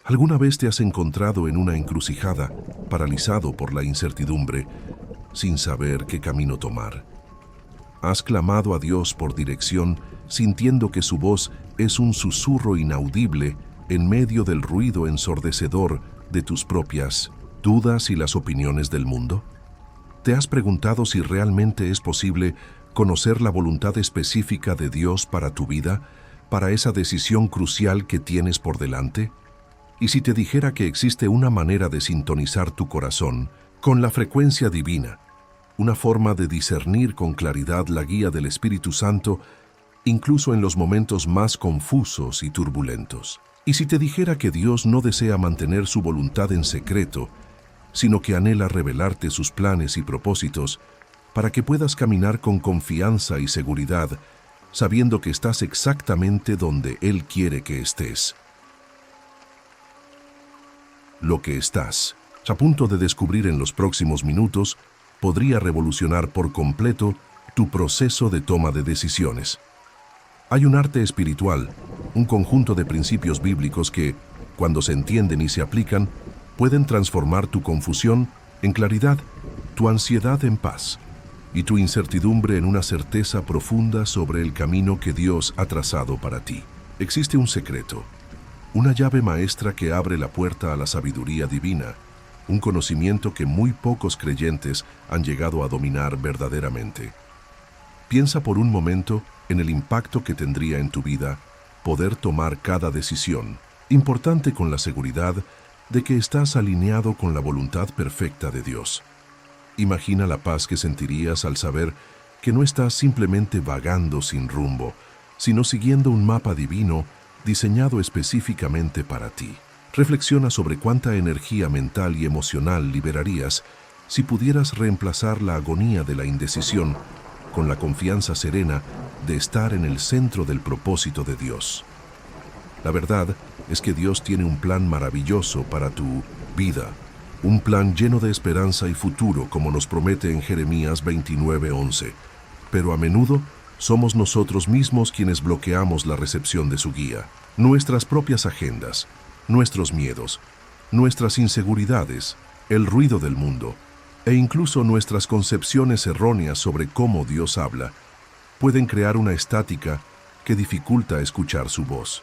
¿Alguna vez te has encontrado en una encrucijada, paralizado por la incertidumbre, sin saber qué camino tomar? ¿Has clamado a Dios por dirección, sintiendo que su voz es un susurro inaudible en medio del ruido ensordecedor de tus propias dudas y las opiniones del mundo? ¿Te has preguntado si realmente es posible conocer la voluntad específica de Dios para tu vida, para esa decisión crucial que tienes por delante? Y si te dijera que existe una manera de sintonizar tu corazón con la frecuencia divina, una forma de discernir con claridad la guía del Espíritu Santo, incluso en los momentos más confusos y turbulentos. Y si te dijera que Dios no desea mantener su voluntad en secreto, sino que anhela revelarte sus planes y propósitos para que puedas caminar con confianza y seguridad, sabiendo que estás exactamente donde Él quiere que estés. Lo que estás a punto de descubrir en los próximos minutos podría revolucionar por completo tu proceso de toma de decisiones. Hay un arte espiritual, un conjunto de principios bíblicos que, cuando se entienden y se aplican, pueden transformar tu confusión en claridad, tu ansiedad en paz y tu incertidumbre en una certeza profunda sobre el camino que Dios ha trazado para ti. Existe un secreto, una llave maestra que abre la puerta a la sabiduría divina, un conocimiento que muy pocos creyentes han llegado a dominar verdaderamente. Piensa por un momento en el impacto que tendría en tu vida poder tomar cada decisión, importante con la seguridad de que estás alineado con la voluntad perfecta de Dios. Imagina la paz que sentirías al saber que no estás simplemente vagando sin rumbo, sino siguiendo un mapa divino diseñado específicamente para ti. Reflexiona sobre cuánta energía mental y emocional liberarías si pudieras reemplazar la agonía de la indecisión con la confianza serena de estar en el centro del propósito de Dios. La verdad es que Dios tiene un plan maravilloso para tu vida, un plan lleno de esperanza y futuro, como nos promete en Jeremías 29:11. Pero a menudo somos nosotros mismos quienes bloqueamos la recepción de su guía. Nuestras propias agendas, nuestros miedos, nuestras inseguridades, el ruido del mundo e incluso nuestras concepciones erróneas sobre cómo Dios habla pueden crear una estática que dificulta escuchar su voz.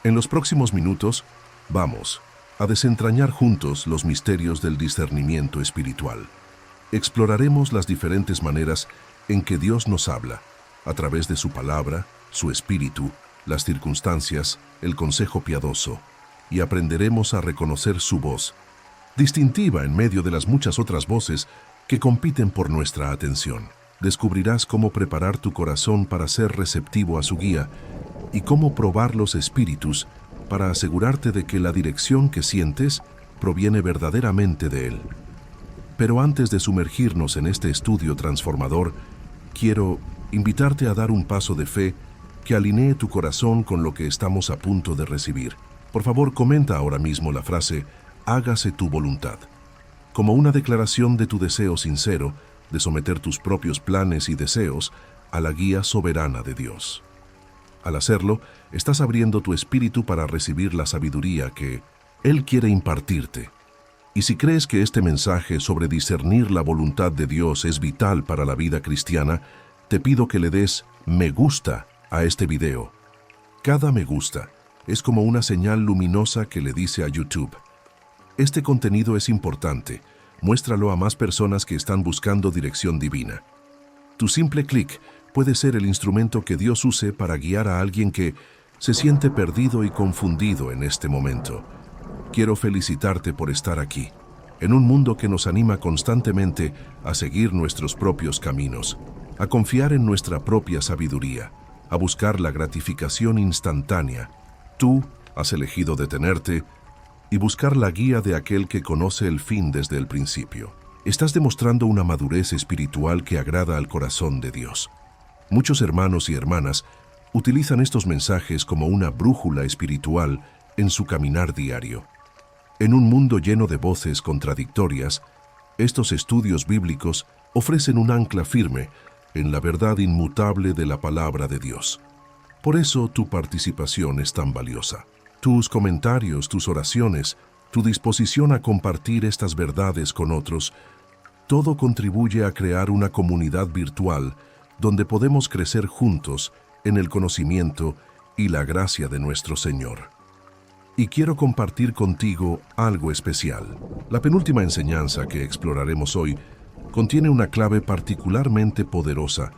En los próximos minutos, vamos a desentrañar juntos los misterios del discernimiento espiritual. Exploraremos las diferentes maneras en que Dios nos habla, a través de su palabra, su espíritu, las circunstancias, el consejo piadoso, y aprenderemos a reconocer su voz, distintiva en medio de las muchas otras voces que compiten por nuestra atención. Descubrirás cómo preparar tu corazón para ser receptivo a su guía y cómo probar los espíritus para asegurarte de que la dirección que sientes proviene verdaderamente de Él. Pero antes de sumergirnos en este estudio transformador, quiero invitarte a dar un paso de fe que alinee tu corazón con lo que estamos a punto de recibir. Por favor, comenta ahora mismo la frase «Hágase tu voluntad», como una declaración de tu deseo sincero de someter tus propios planes y deseos a la guía soberana de Dios. Al hacerlo, estás abriendo tu espíritu para recibir la sabiduría que Él quiere impartirte. Y si crees que este mensaje sobre discernir la voluntad de Dios es vital para la vida cristiana, te pido que le des me gusta a este video. Cada me gusta es como una señal luminosa que le dice a YouTube: este contenido es importante, muéstralo a más personas que están buscando dirección divina. Tu simple clic puede ser el instrumento que Dios use para guiar a alguien que se siente perdido y confundido en este momento. Quiero felicitarte por estar aquí, en un mundo que nos anima constantemente a seguir nuestros propios caminos, a confiar en nuestra propia sabiduría, a buscar la gratificación instantánea. Tú has elegido detenerte y buscar la guía de aquel que conoce el fin desde el principio. Estás demostrando una madurez espiritual que agrada al corazón de Dios. Muchos hermanos y hermanas utilizan estos mensajes como una brújula espiritual en su caminar diario. En un mundo lleno de voces contradictorias, estos estudios bíblicos ofrecen un ancla firme en la verdad inmutable de la palabra de Dios. Por eso tu participación es tan valiosa. Tus comentarios, tus oraciones, tu disposición a compartir estas verdades con otros, todo contribuye a crear una comunidad virtual donde podemos crecer juntos en el conocimiento y la gracia de nuestro Señor. Y quiero compartir contigo algo especial. La penúltima enseñanza que exploraremos hoy contiene una clave particularmente poderosa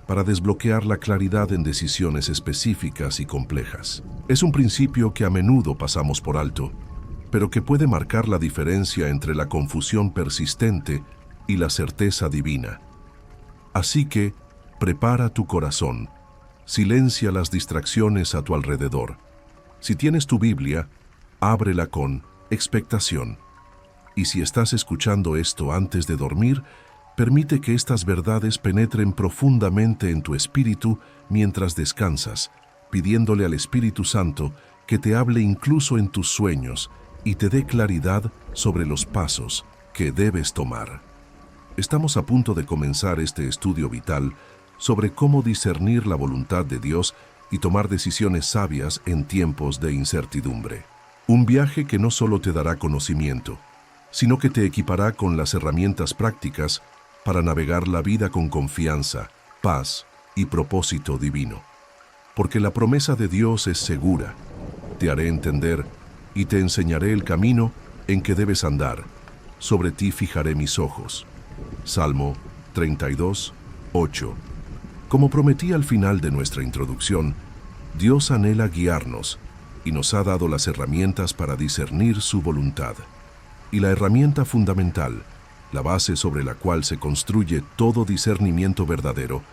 para desbloquear la claridad en decisiones específicas y complejas. Es un principio que a menudo pasamos por alto, pero que puede marcar la diferencia entre la confusión persistente y la certeza divina. Así que, prepara tu corazón, silencia las distracciones a tu alrededor. Si tienes tu Biblia, ábrela con expectación. Y si estás escuchando esto antes de dormir, permite que estas verdades penetren profundamente en tu espíritu mientras descansas, pidiéndole al Espíritu Santo que te hable incluso en tus sueños y te dé claridad sobre los pasos que debes tomar. Estamos a punto de comenzar este estudio vital sobre cómo discernir la voluntad de Dios y tomar decisiones sabias en tiempos de incertidumbre. Un viaje que no solo te dará conocimiento, sino que te equipará con las herramientas prácticas para navegar la vida con confianza, paz y propósito divino. Porque la promesa de Dios es segura. Te haré entender y te enseñaré el camino en que debes andar. Sobre ti fijaré mis ojos. Salmo 32, 8. Como prometí al final de nuestra introducción, Dios anhela guiarnos y nos ha dado las herramientas para discernir su voluntad. Y la herramienta fundamental, la base sobre la cual se construye todo discernimiento verdadero,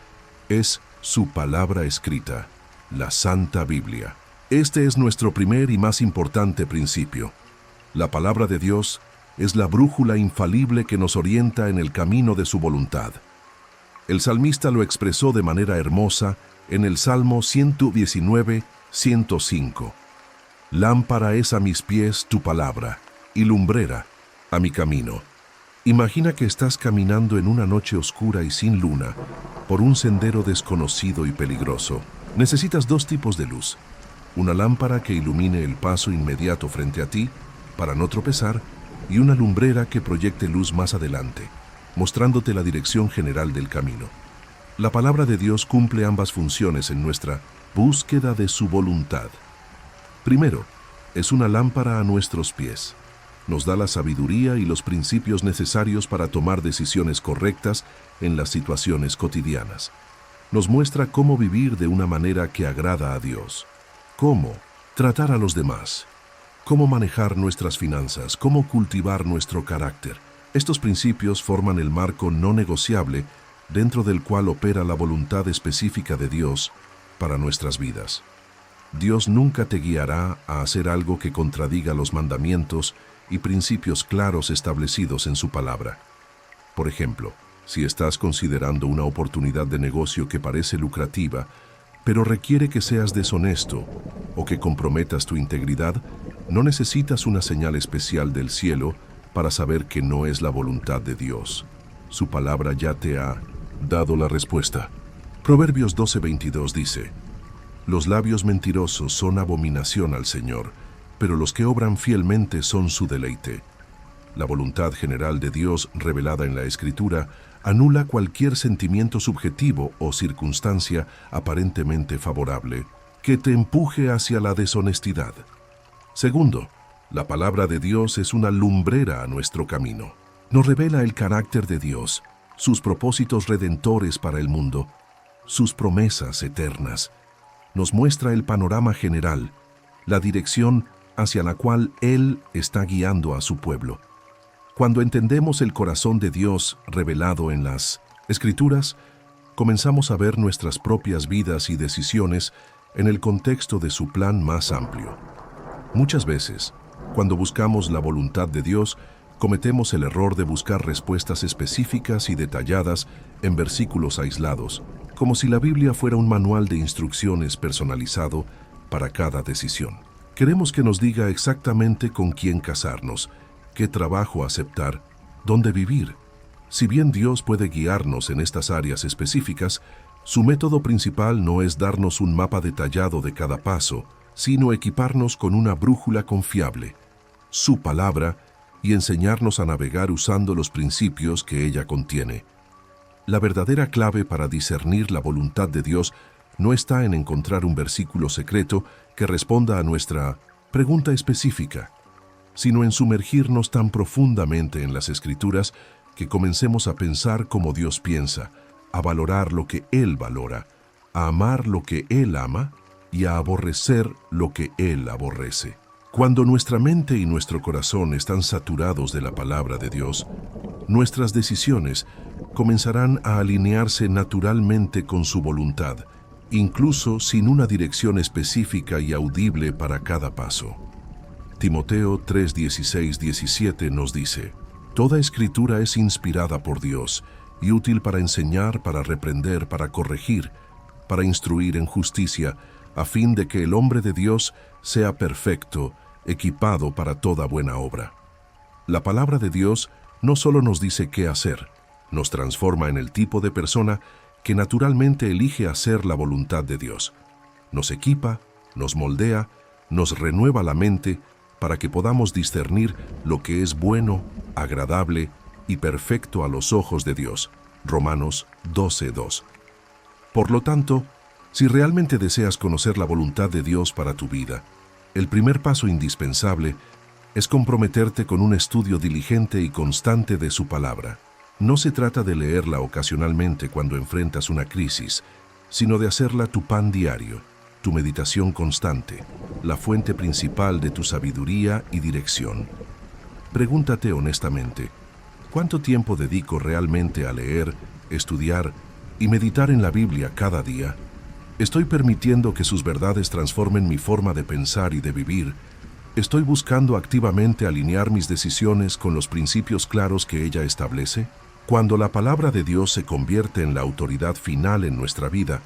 es su palabra escrita, la Santa Biblia. Este es nuestro primer y más importante principio. La palabra de Dios es la brújula infalible que nos orienta en el camino de su voluntad. El salmista lo expresó de manera hermosa en el Salmo 119, 105. Lámpara es a mis pies tu palabra, y lumbrera a mi camino. Imagina que estás caminando en una noche oscura y sin luna, por un sendero desconocido y peligroso. Necesitas dos tipos de luz. Una lámpara que ilumine el paso inmediato frente a ti, para no tropezar, y una lumbrera que proyecte luz más adelante, mostrándote la dirección general del camino. La palabra de Dios cumple ambas funciones en nuestra búsqueda de su voluntad. Primero, es una lámpara a nuestros pies. Nos da la sabiduría y los principios necesarios para tomar decisiones correctas en las situaciones cotidianas. Nos muestra cómo vivir de una manera que agrada a Dios, cómo tratar a los demás, cómo manejar nuestras finanzas, cómo cultivar nuestro carácter. Estos principios forman el marco no negociable dentro del cual opera la voluntad específica de Dios para nuestras vidas. Dios nunca te guiará a hacer algo que contradiga los mandamientos y principios claros establecidos en su palabra. Por ejemplo, si estás considerando una oportunidad de negocio que parece lucrativa, pero requiere que seas deshonesto o que comprometas tu integridad, no necesitas una señal especial del cielo para saber que no es la voluntad de Dios. Su palabra ya te ha dado la respuesta. Proverbios 12:22 dice: Los labios mentirosos son abominación al Señor, pero los que obran fielmente son su deleite. La voluntad general de Dios revelada en la Escritura anula cualquier sentimiento subjetivo o circunstancia aparentemente favorable que te empuje hacia la deshonestidad. Segundo, la palabra de Dios es una lumbrera a nuestro camino. Nos revela el carácter de Dios, sus propósitos redentores para el mundo, sus promesas eternas. Nos muestra el panorama general, la dirección hacia la cual Él está guiando a su pueblo. Cuando entendemos el corazón de Dios revelado en las Escrituras, comenzamos a ver nuestras propias vidas y decisiones en el contexto de su plan más amplio. Muchas veces, cuando buscamos la voluntad de Dios, cometemos el error de buscar respuestas específicas y detalladas en versículos aislados, como si la Biblia fuera un manual de instrucciones personalizado para cada decisión. Queremos que nos diga exactamente con quién casarnos, qué trabajo aceptar, dónde vivir. Si bien Dios puede guiarnos en estas áreas específicas, su método principal no es darnos un mapa detallado de cada paso, sino equiparnos con una brújula confiable, su palabra, y enseñarnos a navegar usando los principios que ella contiene. La verdadera clave para discernir la voluntad de Dios no está en encontrar un versículo secreto que responda a nuestra pregunta específica, sino en sumergirnos tan profundamente en las Escrituras que comencemos a pensar como Dios piensa, a valorar lo que Él valora, a amar lo que Él ama y a aborrecer lo que Él aborrece. Cuando nuestra mente y nuestro corazón están saturados de la palabra de Dios, nuestras decisiones comenzarán a alinearse naturalmente con su voluntad, incluso sin una dirección específica y audible para cada paso. Timoteo 3:16-17 nos dice: Toda escritura es inspirada por Dios y útil para enseñar, para reprender, para corregir, para instruir en justicia, a fin de que el hombre de Dios sea perfecto, equipado para toda buena obra. La palabra de Dios no solo nos dice qué hacer, nos transforma en el tipo de persona que naturalmente elige hacer la voluntad de Dios. Nos equipa, nos moldea, nos renueva la mente para que podamos discernir lo que es bueno, agradable y perfecto a los ojos de Dios. Romanos 12:2. Por lo tanto, si realmente deseas conocer la voluntad de Dios para tu vida, el primer paso indispensable es comprometerte con un estudio diligente y constante de su palabra. No se trata de leerla ocasionalmente cuando enfrentas una crisis, sino de hacerla tu pan diario, tu meditación constante, la fuente principal de tu sabiduría y dirección. Pregúntate honestamente, ¿cuánto tiempo dedico realmente a leer, estudiar y meditar en la Biblia cada día? ¿Estoy permitiendo que sus verdades transformen mi forma de pensar y de vivir? ¿Estoy buscando activamente alinear mis decisiones con los principios claros que ella establece? Cuando la palabra de Dios se convierte en la autoridad final en nuestra vida,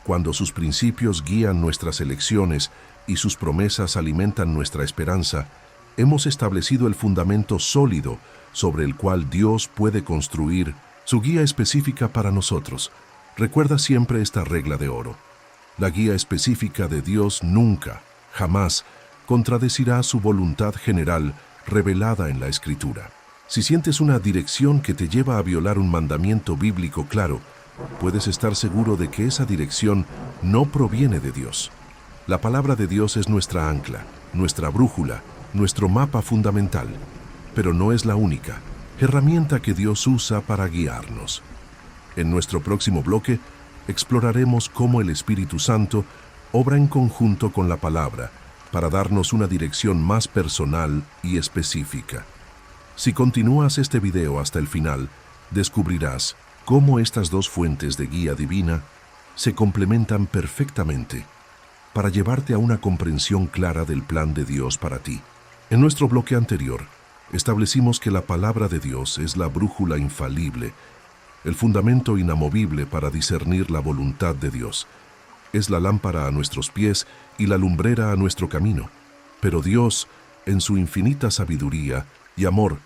cuando sus principios guían nuestras elecciones y sus promesas alimentan nuestra esperanza, hemos establecido el fundamento sólido sobre el cual Dios puede construir su guía específica para nosotros. Recuerda siempre esta regla de oro: la guía específica de Dios nunca, jamás, contradecirá su voluntad general revelada en la Escritura. Si sientes una dirección que te lleva a violar un mandamiento bíblico claro, puedes estar seguro de que esa dirección no proviene de Dios. La palabra de Dios es nuestra ancla, nuestra brújula, nuestro mapa fundamental, pero no es la única herramienta que Dios usa para guiarnos. En nuestro próximo bloque, exploraremos cómo el Espíritu Santo obra en conjunto con la palabra para darnos una dirección más personal y específica. Si continúas este video hasta el final, descubrirás cómo estas dos fuentes de guía divina se complementan perfectamente para llevarte a una comprensión clara del plan de Dios para ti. En nuestro bloque anterior, establecimos que la palabra de Dios es la brújula infalible, el fundamento inamovible para discernir la voluntad de Dios. Es la lámpara a nuestros pies y la lumbrera a nuestro camino. Pero Dios, en su infinita sabiduría y amor,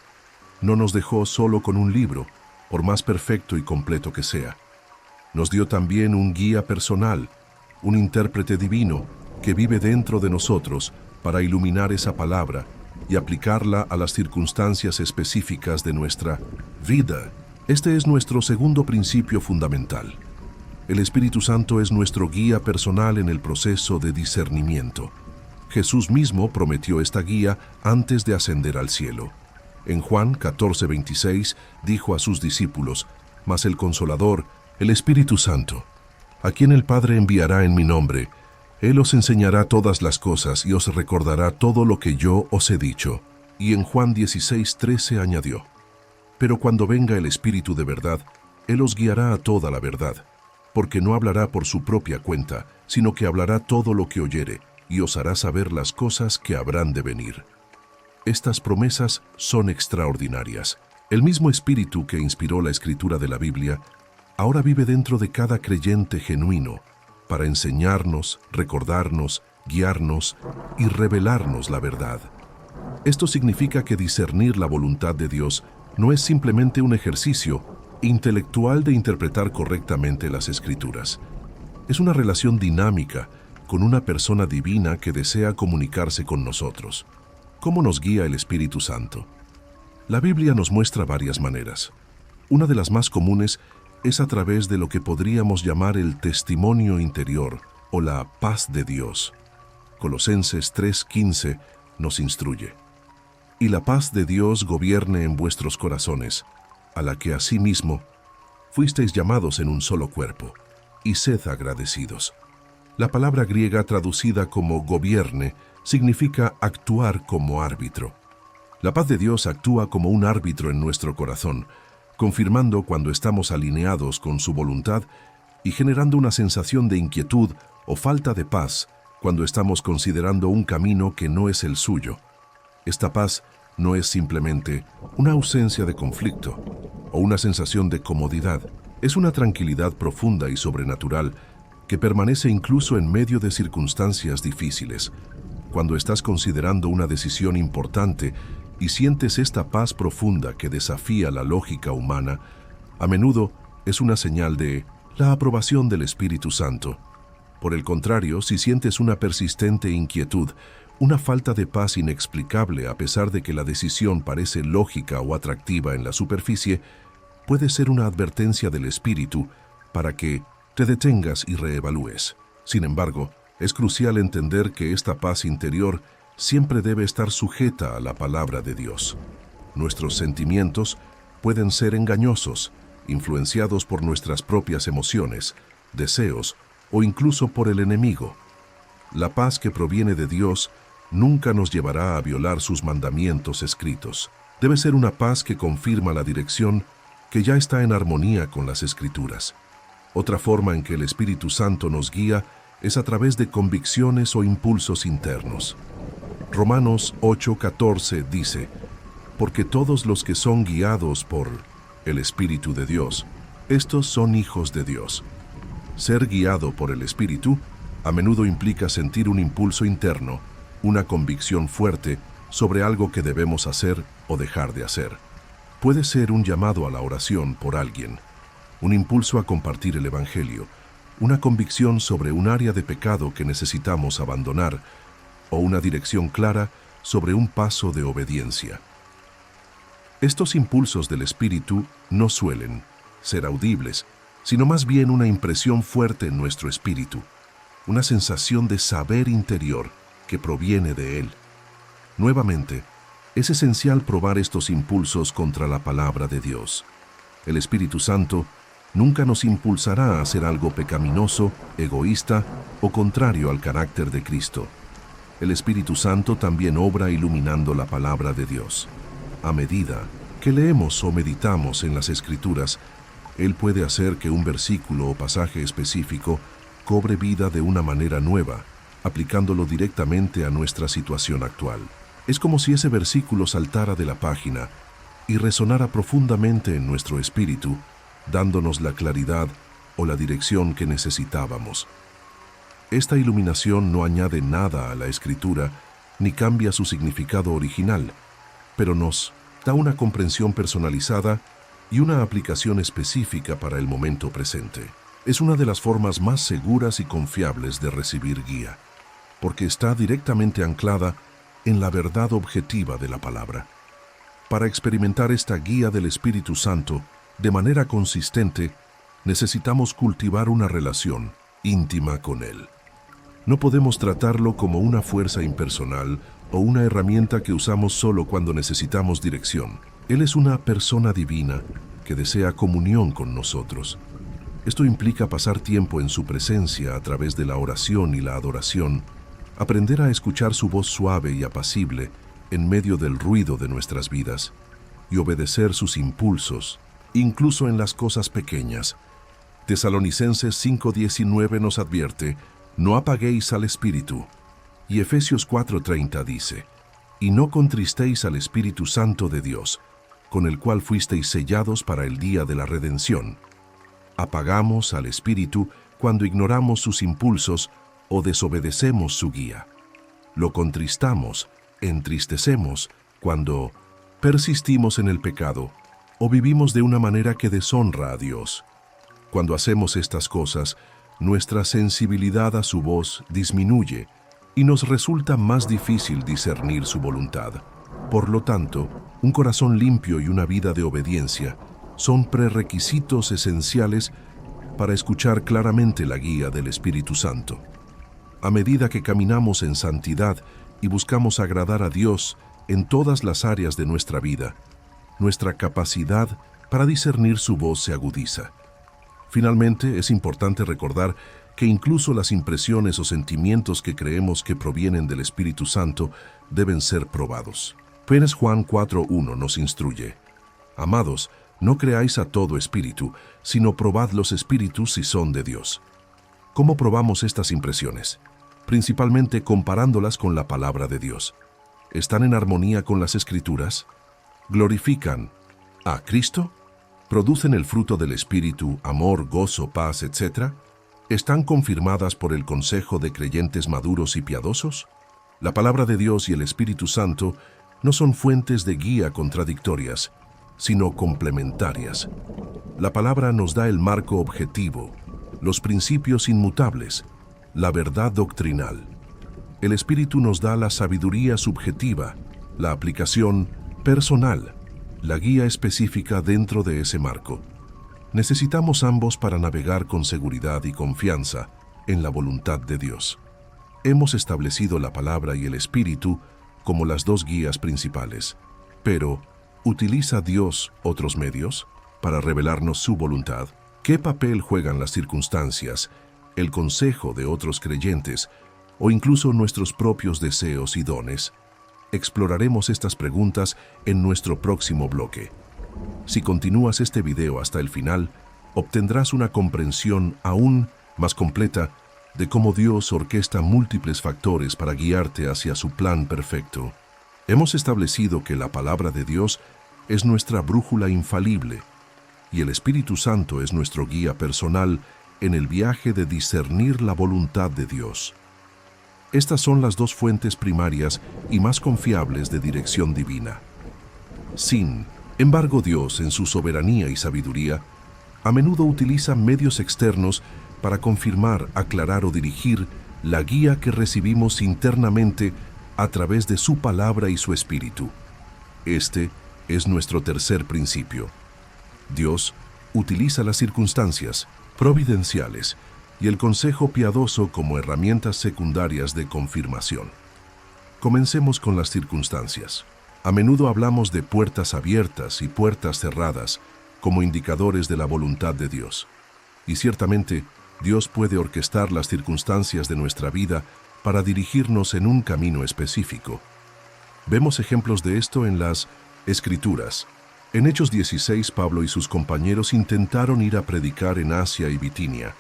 no nos dejó solo con un libro, por más perfecto y completo que sea. Nos dio también un guía personal, un intérprete divino que vive dentro de nosotros para iluminar esa palabra y aplicarla a las circunstancias específicas de nuestra vida. Este es nuestro segundo principio fundamental. El Espíritu Santo es nuestro guía personal en el proceso de discernimiento. Jesús mismo prometió esta guía antes de ascender al cielo. En Juan 14:26 dijo a sus discípulos: «Mas el Consolador, el Espíritu Santo, a quien el Padre enviará en mi nombre, Él os enseñará todas las cosas y os recordará todo lo que yo os he dicho». Y en Juan 16:13 añadió: «Pero cuando venga el Espíritu de verdad, Él os guiará a toda la verdad, porque no hablará por su propia cuenta, sino que hablará todo lo que oyere, y os hará saber las cosas que habrán de venir». Estas promesas son extraordinarias. El mismo Espíritu que inspiró la escritura de la Biblia ahora vive dentro de cada creyente genuino para enseñarnos, recordarnos, guiarnos y revelarnos la verdad. Esto significa que discernir la voluntad de Dios no es simplemente un ejercicio intelectual de interpretar correctamente las Escrituras. Es una relación dinámica con una persona divina que desea comunicarse con nosotros. ¿Cómo nos guía el Espíritu Santo? La Biblia nos muestra varias maneras. Una de las más comunes es a través de lo que podríamos llamar el testimonio interior o la paz de Dios. Colosenses 3:15 nos instruye: y la paz de Dios gobierne en vuestros corazones, a la que asimismo fuisteis llamados en un solo cuerpo, y sed agradecidos. La palabra griega traducida como gobierne significa actuar como árbitro. La paz de Dios actúa como un árbitro en nuestro corazón, confirmando cuando estamos alineados con su voluntad y generando una sensación de inquietud o falta de paz cuando estamos considerando un camino que no es el suyo. Esta paz no es simplemente una ausencia de conflicto o una sensación de comodidad. Es una tranquilidad profunda y sobrenatural que permanece incluso en medio de circunstancias difíciles. Cuando estás considerando una decisión importante y sientes esta paz profunda que desafía la lógica humana, a menudo es una señal de la aprobación del Espíritu Santo. Por el contrario, si sientes una persistente inquietud, una falta de paz inexplicable a pesar de que la decisión parece lógica o atractiva en la superficie, puede ser una advertencia del Espíritu para que te detengas y reevalúes. Sin embargo, es crucial entender que esta paz interior siempre debe estar sujeta a la palabra de Dios. Nuestros sentimientos pueden ser engañosos, influenciados por nuestras propias emociones, deseos o incluso por el enemigo. La paz que proviene de Dios nunca nos llevará a violar sus mandamientos escritos. Debe ser una paz que confirma la dirección que ya está en armonía con las Escrituras. Otra forma en que el Espíritu Santo nos guía es a través de convicciones o impulsos internos. Romanos 8:14 dice: porque todos los que son guiados por el Espíritu de Dios, estos son hijos de Dios. Ser guiado por el Espíritu a menudo implica sentir un impulso interno, una convicción fuerte sobre algo que debemos hacer o dejar de hacer. Puede ser un llamado a la oración por alguien, un impulso a compartir el Evangelio, una convicción sobre un área de pecado que necesitamos abandonar, o una dirección clara sobre un paso de obediencia. Estos impulsos del Espíritu no suelen ser audibles, sino más bien una impresión fuerte en nuestro espíritu, una sensación de saber interior que proviene de Él. Nuevamente, es esencial probar estos impulsos contra la palabra de Dios. El Espíritu Santo nunca nos impulsará a hacer algo pecaminoso, egoísta o contrario al carácter de Cristo. El Espíritu Santo también obra iluminando la palabra de Dios. A medida que leemos o meditamos en las Escrituras, Él puede hacer que un versículo o pasaje específico cobre vida de una manera nueva, aplicándolo directamente a nuestra situación actual. Es como si ese versículo saltara de la página y resonara profundamente en nuestro espíritu, dándonos la claridad o la dirección que necesitábamos. Esta iluminación no añade nada a la Escritura ni cambia su significado original, pero nos da una comprensión personalizada y una aplicación específica para el momento presente. Es una de las formas más seguras y confiables de recibir guía, porque está directamente anclada en la verdad objetiva de la palabra. Para experimentar esta guía del Espíritu Santo de manera consistente, necesitamos cultivar una relación íntima con Él. No podemos tratarlo como una fuerza impersonal o una herramienta que usamos solo cuando necesitamos dirección. Él es una persona divina que desea comunión con nosotros. Esto implica pasar tiempo en su presencia a través de la oración y la adoración, aprender a escuchar su voz suave y apacible en medio del ruido de nuestras vidas y obedecer sus impulsos, incluso en las cosas pequeñas. Tesalonicenses 5:19 nos advierte: no apaguéis al Espíritu. Y Efesios 4:30 dice: y no contristéis al Espíritu Santo de Dios, con el cual fuisteis sellados para el día de la redención. Apagamos al Espíritu cuando ignoramos sus impulsos o desobedecemos su guía. Lo contristamos, entristecemos, cuando persistimos en el pecado o vivimos de una manera que deshonra a Dios. Cuando hacemos estas cosas, nuestra sensibilidad a su voz disminuye y nos resulta más difícil discernir su voluntad. Por lo tanto, un corazón limpio y una vida de obediencia son prerequisitos esenciales para escuchar claramente la guía del Espíritu Santo. A medida que caminamos en santidad y buscamos agradar a Dios en todas las áreas de nuestra vida, nuestra capacidad para discernir su voz se agudiza. Finalmente, es importante recordar que incluso las impresiones o sentimientos que creemos que provienen del Espíritu Santo deben ser probados. Apenas Juan 4:1 nos instruye: Amados, no creáis a todo espíritu, sino probad los espíritus si son de Dios. ¿Cómo probamos estas impresiones? Principalmente comparándolas con la palabra de Dios. ¿Están en armonía con las Escrituras? ¿Glorifican a Cristo? ¿Producen el fruto del Espíritu, amor, gozo, paz, etc.? ¿Están confirmadas por el consejo de creyentes maduros y piadosos? La palabra de Dios y el Espíritu Santo no son fuentes de guía contradictorias, sino complementarias. La palabra nos da el marco objetivo, los principios inmutables, la verdad doctrinal. El Espíritu nos da la sabiduría subjetiva, la aplicación personal, la guía específica dentro de ese marco. Necesitamos ambos para navegar con seguridad y confianza en la voluntad de Dios. Hemos establecido la palabra y el Espíritu como las dos guías principales, pero ¿utiliza Dios otros medios para revelarnos su voluntad? ¿Qué papel juegan las circunstancias, el consejo de otros creyentes o incluso nuestros propios deseos y dones? Exploraremos estas preguntas en nuestro próximo bloque. Si continúas este video hasta el final, obtendrás una comprensión aún más completa de cómo Dios orquesta múltiples factores para guiarte hacia su plan perfecto. Hemos establecido que la palabra de Dios es nuestra brújula infalible y el Espíritu Santo es nuestro guía personal en el viaje de discernir la voluntad de Dios. Estas son las dos fuentes primarias y más confiables de dirección divina. Sin embargo, Dios, en su soberanía y sabiduría, a menudo utiliza medios externos para confirmar, aclarar o dirigir la guía que recibimos internamente a través de su palabra y su Espíritu. Este es nuestro tercer principio. Dios utiliza las circunstancias providenciales y el consejo piadoso como herramientas secundarias de confirmación. Comencemos con las circunstancias. A menudo hablamos de puertas abiertas y puertas cerradas como indicadores de la voluntad de Dios. Y ciertamente, Dios puede orquestar las circunstancias de nuestra vida para dirigirnos en un camino específico. Vemos ejemplos de esto en las Escrituras. En Hechos 16, Pablo y sus compañeros intentaron ir a predicar en Asia y Bitinia,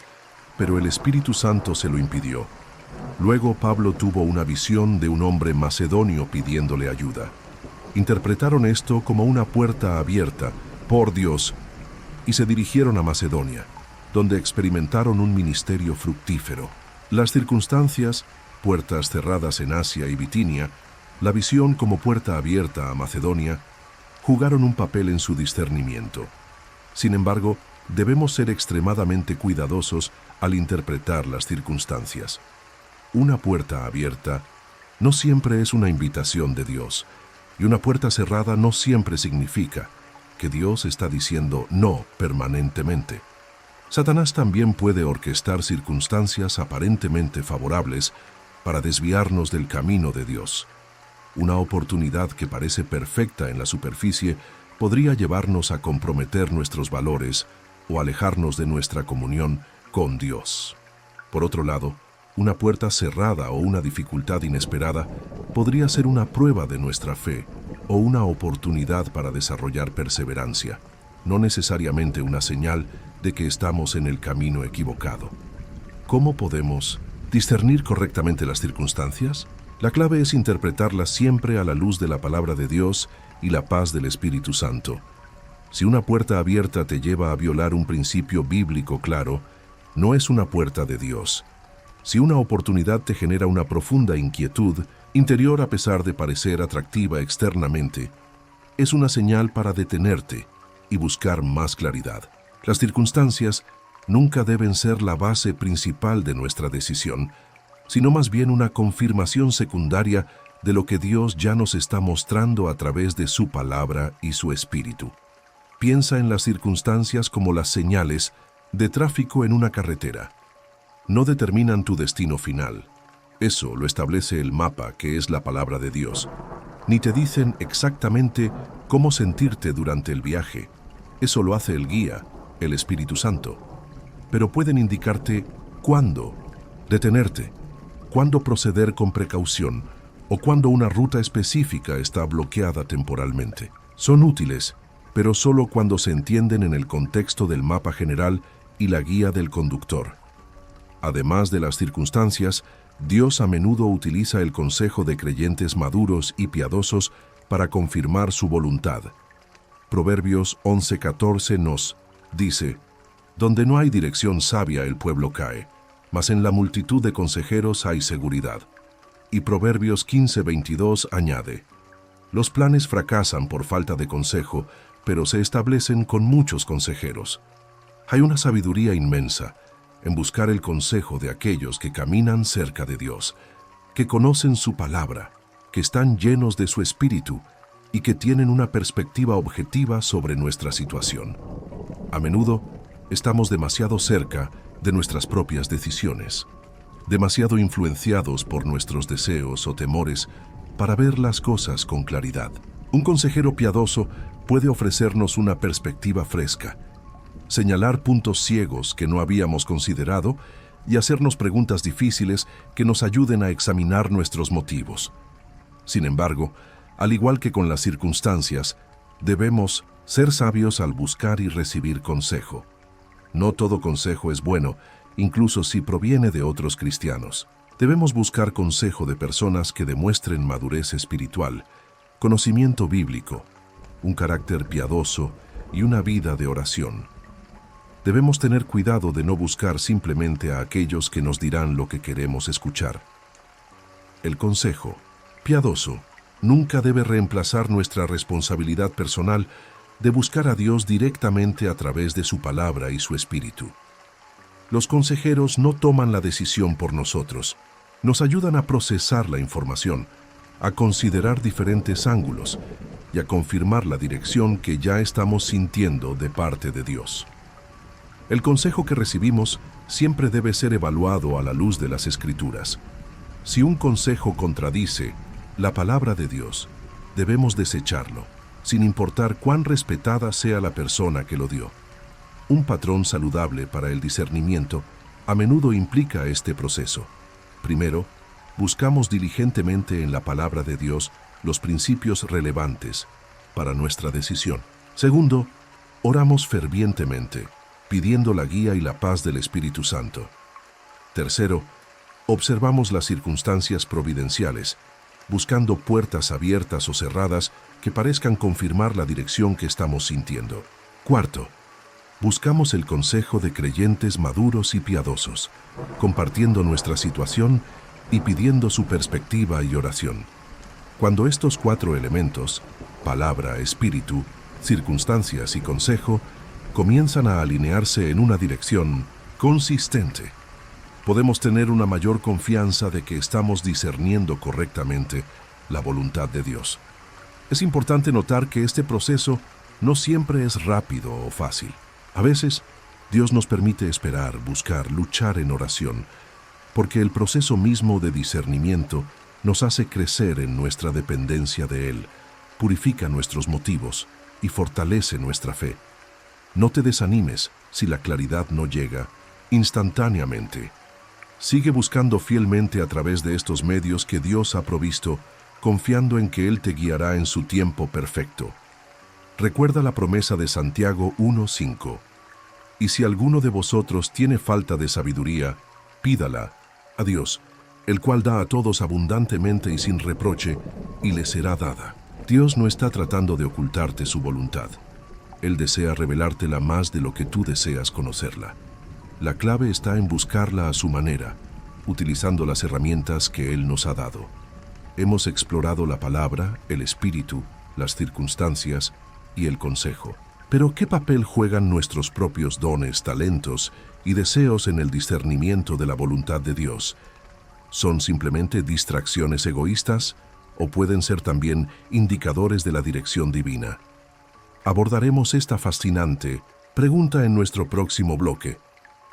pero el Espíritu Santo se lo impidió. Luego Pablo tuvo una visión de un hombre macedonio pidiéndole ayuda. Interpretaron esto como una puerta abierta por Dios y se dirigieron a Macedonia, donde experimentaron un ministerio fructífero. Las circunstancias, puertas cerradas en Asia y Bitinia, la visión como puerta abierta a Macedonia, jugaron un papel en su discernimiento. Sin embargo, debemos ser extremadamente cuidadosos al interpretar las circunstancias. Una puerta abierta no siempre es una invitación de Dios, y una puerta cerrada no siempre significa que Dios está diciendo no permanentemente. Satanás también puede orquestar circunstancias aparentemente favorables para desviarnos del camino de Dios. Una oportunidad que parece perfecta en la superficie podría llevarnos a comprometer nuestros valores o alejarnos de nuestra comunión con Dios. Por otro lado, una puerta cerrada o una dificultad inesperada podría ser una prueba de nuestra fe o una oportunidad para desarrollar perseverancia, no necesariamente una señal de que estamos en el camino equivocado. ¿Cómo podemos discernir correctamente las circunstancias? La clave es interpretarlas siempre a la luz de la palabra de Dios y la paz del Espíritu Santo. Si una puerta abierta te lleva a violar un principio bíblico claro, no es una puerta de Dios. Si una oportunidad te genera una profunda inquietud interior a pesar de parecer atractiva externamente, es una señal para detenerte y buscar más claridad. Las circunstancias nunca deben ser la base principal de nuestra decisión, sino más bien una confirmación secundaria de lo que Dios ya nos está mostrando a través de su palabra y su espíritu. Piensa en las circunstancias como las señales de tráfico en una carretera. No determinan tu destino final. Eso lo establece el mapa, que es la palabra de Dios. Ni te dicen exactamente cómo sentirte durante el viaje. Eso lo hace el guía, el Espíritu Santo. Pero pueden indicarte cuándo detenerte, cuándo proceder con precaución o cuándo una ruta específica está bloqueada temporalmente. Son útiles, pero solo cuando se entienden en el contexto del mapa general y la guía del conductor. Además de las circunstancias, Dios a menudo utiliza el consejo de creyentes maduros y piadosos para confirmar su voluntad. Proverbios 11:14 nos dice: «Donde no hay dirección sabia el pueblo cae, mas en la multitud de consejeros hay seguridad». Y Proverbios 15:22 añade: «Los planes fracasan por falta de consejo, pero se establecen con muchos consejeros». Hay una sabiduría inmensa en buscar el consejo de aquellos que caminan cerca de Dios, que conocen su palabra, que están llenos de su espíritu y que tienen una perspectiva objetiva sobre nuestra situación. A menudo estamos demasiado cerca de nuestras propias decisiones, demasiado influenciados por nuestros deseos o temores para ver las cosas con claridad. Un consejero piadoso puede ofrecernos una perspectiva fresca, señalar puntos ciegos que no habíamos considerado y hacernos preguntas difíciles que nos ayuden a examinar nuestros motivos. Sin embargo, al igual que con las circunstancias, debemos ser sabios al buscar y recibir consejo. No todo consejo es bueno, incluso si proviene de otros cristianos. Debemos buscar consejo de personas que demuestren madurez espiritual, conocimiento bíblico, un carácter piadoso y una vida de oración. Debemos tener cuidado de no buscar simplemente a aquellos que nos dirán lo que queremos escuchar. El consejo piadoso nunca debe reemplazar nuestra responsabilidad personal de buscar a Dios directamente a través de su palabra y su espíritu. Los consejeros no toman la decisión por nosotros, nos ayudan a procesar la información, a considerar diferentes ángulos y a confirmar la dirección que ya estamos sintiendo de parte de Dios. El consejo que recibimos siempre debe ser evaluado a la luz de las Escrituras. Si un consejo contradice la palabra de Dios, debemos desecharlo, sin importar cuán respetada sea la persona que lo dio. Un patrón saludable para el discernimiento a menudo implica este proceso. Primero, buscamos diligentemente en la palabra de Dios los principios relevantes para nuestra decisión. Segundo, oramos fervientemente, pidiendo la guía y la paz del Espíritu Santo. Tercero, observamos las circunstancias providenciales, buscando puertas abiertas o cerradas que parezcan confirmar la dirección que estamos sintiendo. Cuarto, buscamos el consejo de creyentes maduros y piadosos, compartiendo nuestra situación y pidiendo su perspectiva y oración. Cuando estos 4 elementos, palabra, espíritu, circunstancias y consejo, comienzan a alinearse en una dirección consistente, podemos tener una mayor confianza de que estamos discerniendo correctamente la voluntad de Dios. Es importante notar que este proceso no siempre es rápido o fácil. A veces, Dios nos permite esperar, buscar, luchar en oración, porque el proceso mismo de discernimiento nos hace crecer en nuestra dependencia de Él, purifica nuestros motivos y fortalece nuestra fe. No te desanimes si la claridad no llega instantáneamente. Sigue buscando fielmente a través de estos medios que Dios ha provisto, confiando en que Él te guiará en su tiempo perfecto. Recuerda la promesa de Santiago 1:5. Y si alguno de vosotros tiene falta de sabiduría, pídala a Dios, el cual da a todos abundantemente y sin reproche, y le será dada. Dios no está tratando de ocultarte su voluntad. Él desea revelártela más de lo que tú deseas conocerla. La clave está en buscarla a su manera, utilizando las herramientas que Él nos ha dado. Hemos explorado la palabra, el espíritu, las circunstancias y el consejo. Pero ¿qué papel juegan nuestros propios dones, talentos y deseos en el discernimiento de la voluntad de Dios son simplemente distracciones egoístas o pueden ser también indicadores de la dirección divina? Abordaremos esta fascinante pregunta en nuestro próximo bloque.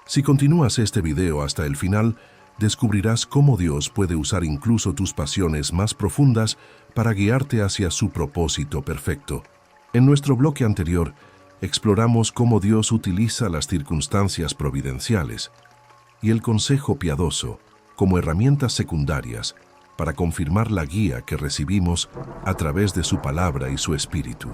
Si continúas este video hasta el final, descubrirás cómo Dios puede usar incluso tus pasiones más profundas para guiarte hacia su propósito perfecto. En nuestro bloque anterior, exploramos cómo Dios utiliza las circunstancias providenciales y el consejo piadoso como herramientas secundarias para confirmar la guía que recibimos a través de su palabra y su espíritu.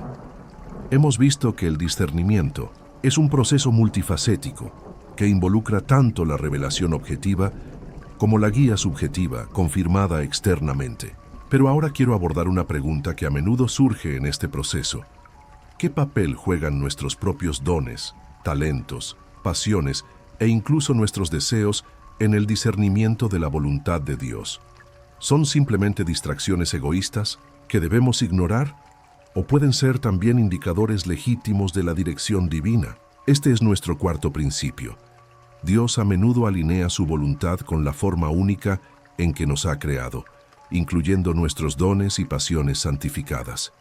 Hemos visto que el discernimiento es un proceso multifacético que involucra tanto la revelación objetiva como la guía subjetiva confirmada externamente. Pero ahora quiero abordar una pregunta que a menudo surge en este proceso. ¿Qué papel juegan nuestros propios dones, talentos, pasiones e incluso nuestros deseos en el discernimiento de la voluntad de Dios? ¿Son simplemente distracciones egoístas que debemos ignorar? ¿O pueden ser también indicadores legítimos de la dirección divina? Este es nuestro cuarto principio. Dios a menudo alinea su voluntad con la forma única en que nos ha creado, incluyendo nuestros dones y pasiones santificadas.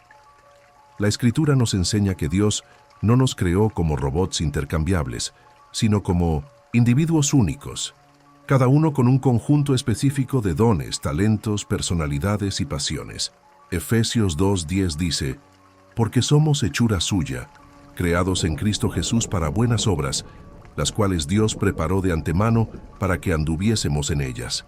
La Escritura nos enseña que Dios no nos creó como robots intercambiables, sino como individuos únicos, cada uno con un conjunto específico de dones, talentos, personalidades y pasiones. Efesios 2:10 dice, «Porque somos hechura suya, creados en Cristo Jesús para buenas obras, las cuales Dios preparó de antemano para que anduviésemos en ellas».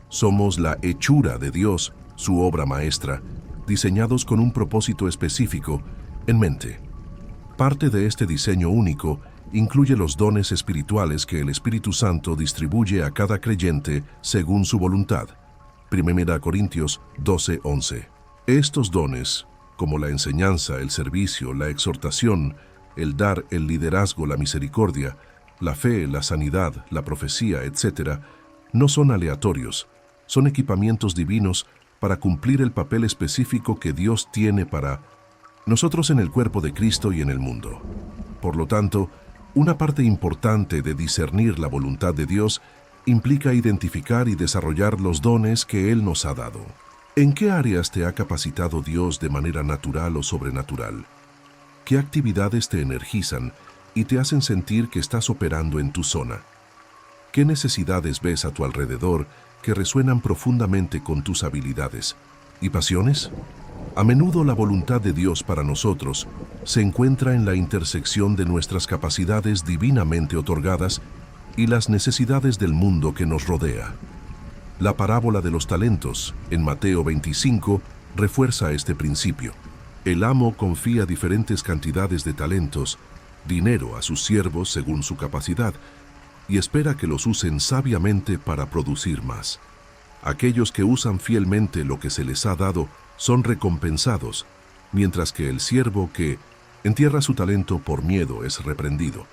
Somos la hechura de Dios, su obra maestra, diseñados con un propósito específico en mente. Parte de este diseño único incluye los dones espirituales que el Espíritu Santo distribuye a cada creyente según su voluntad. 1 Corintios 12:11. Estos dones, como la enseñanza, el servicio, la exhortación, el dar, el liderazgo, la misericordia, la fe, la sanidad, la profecía, etc., no son aleatorios, son equipamientos divinos para cumplir el papel específico que Dios tiene para nosotros en el cuerpo de Cristo y en el mundo. Por lo tanto, una parte importante de discernir la voluntad de Dios implica identificar y desarrollar los dones que Él nos ha dado. ¿En qué áreas te ha capacitado Dios de manera natural o sobrenatural? ¿Qué actividades te energizan y te hacen sentir que estás operando en tu zona? ¿Qué necesidades ves a tu alrededor que resuenan profundamente con tus habilidades y pasiones? A menudo la voluntad de Dios para nosotros se encuentra en la intersección de nuestras capacidades divinamente otorgadas y las necesidades del mundo que nos rodea. La parábola de los talentos, en Mateo 25, refuerza este principio. El amo confía diferentes cantidades de talentos, dinero a sus siervos según su capacidad, y espera que los usen sabiamente para producir más. Aquellos que usan fielmente lo que se les ha dado son recompensados, mientras que el siervo que entierra su talento por miedo es reprendido.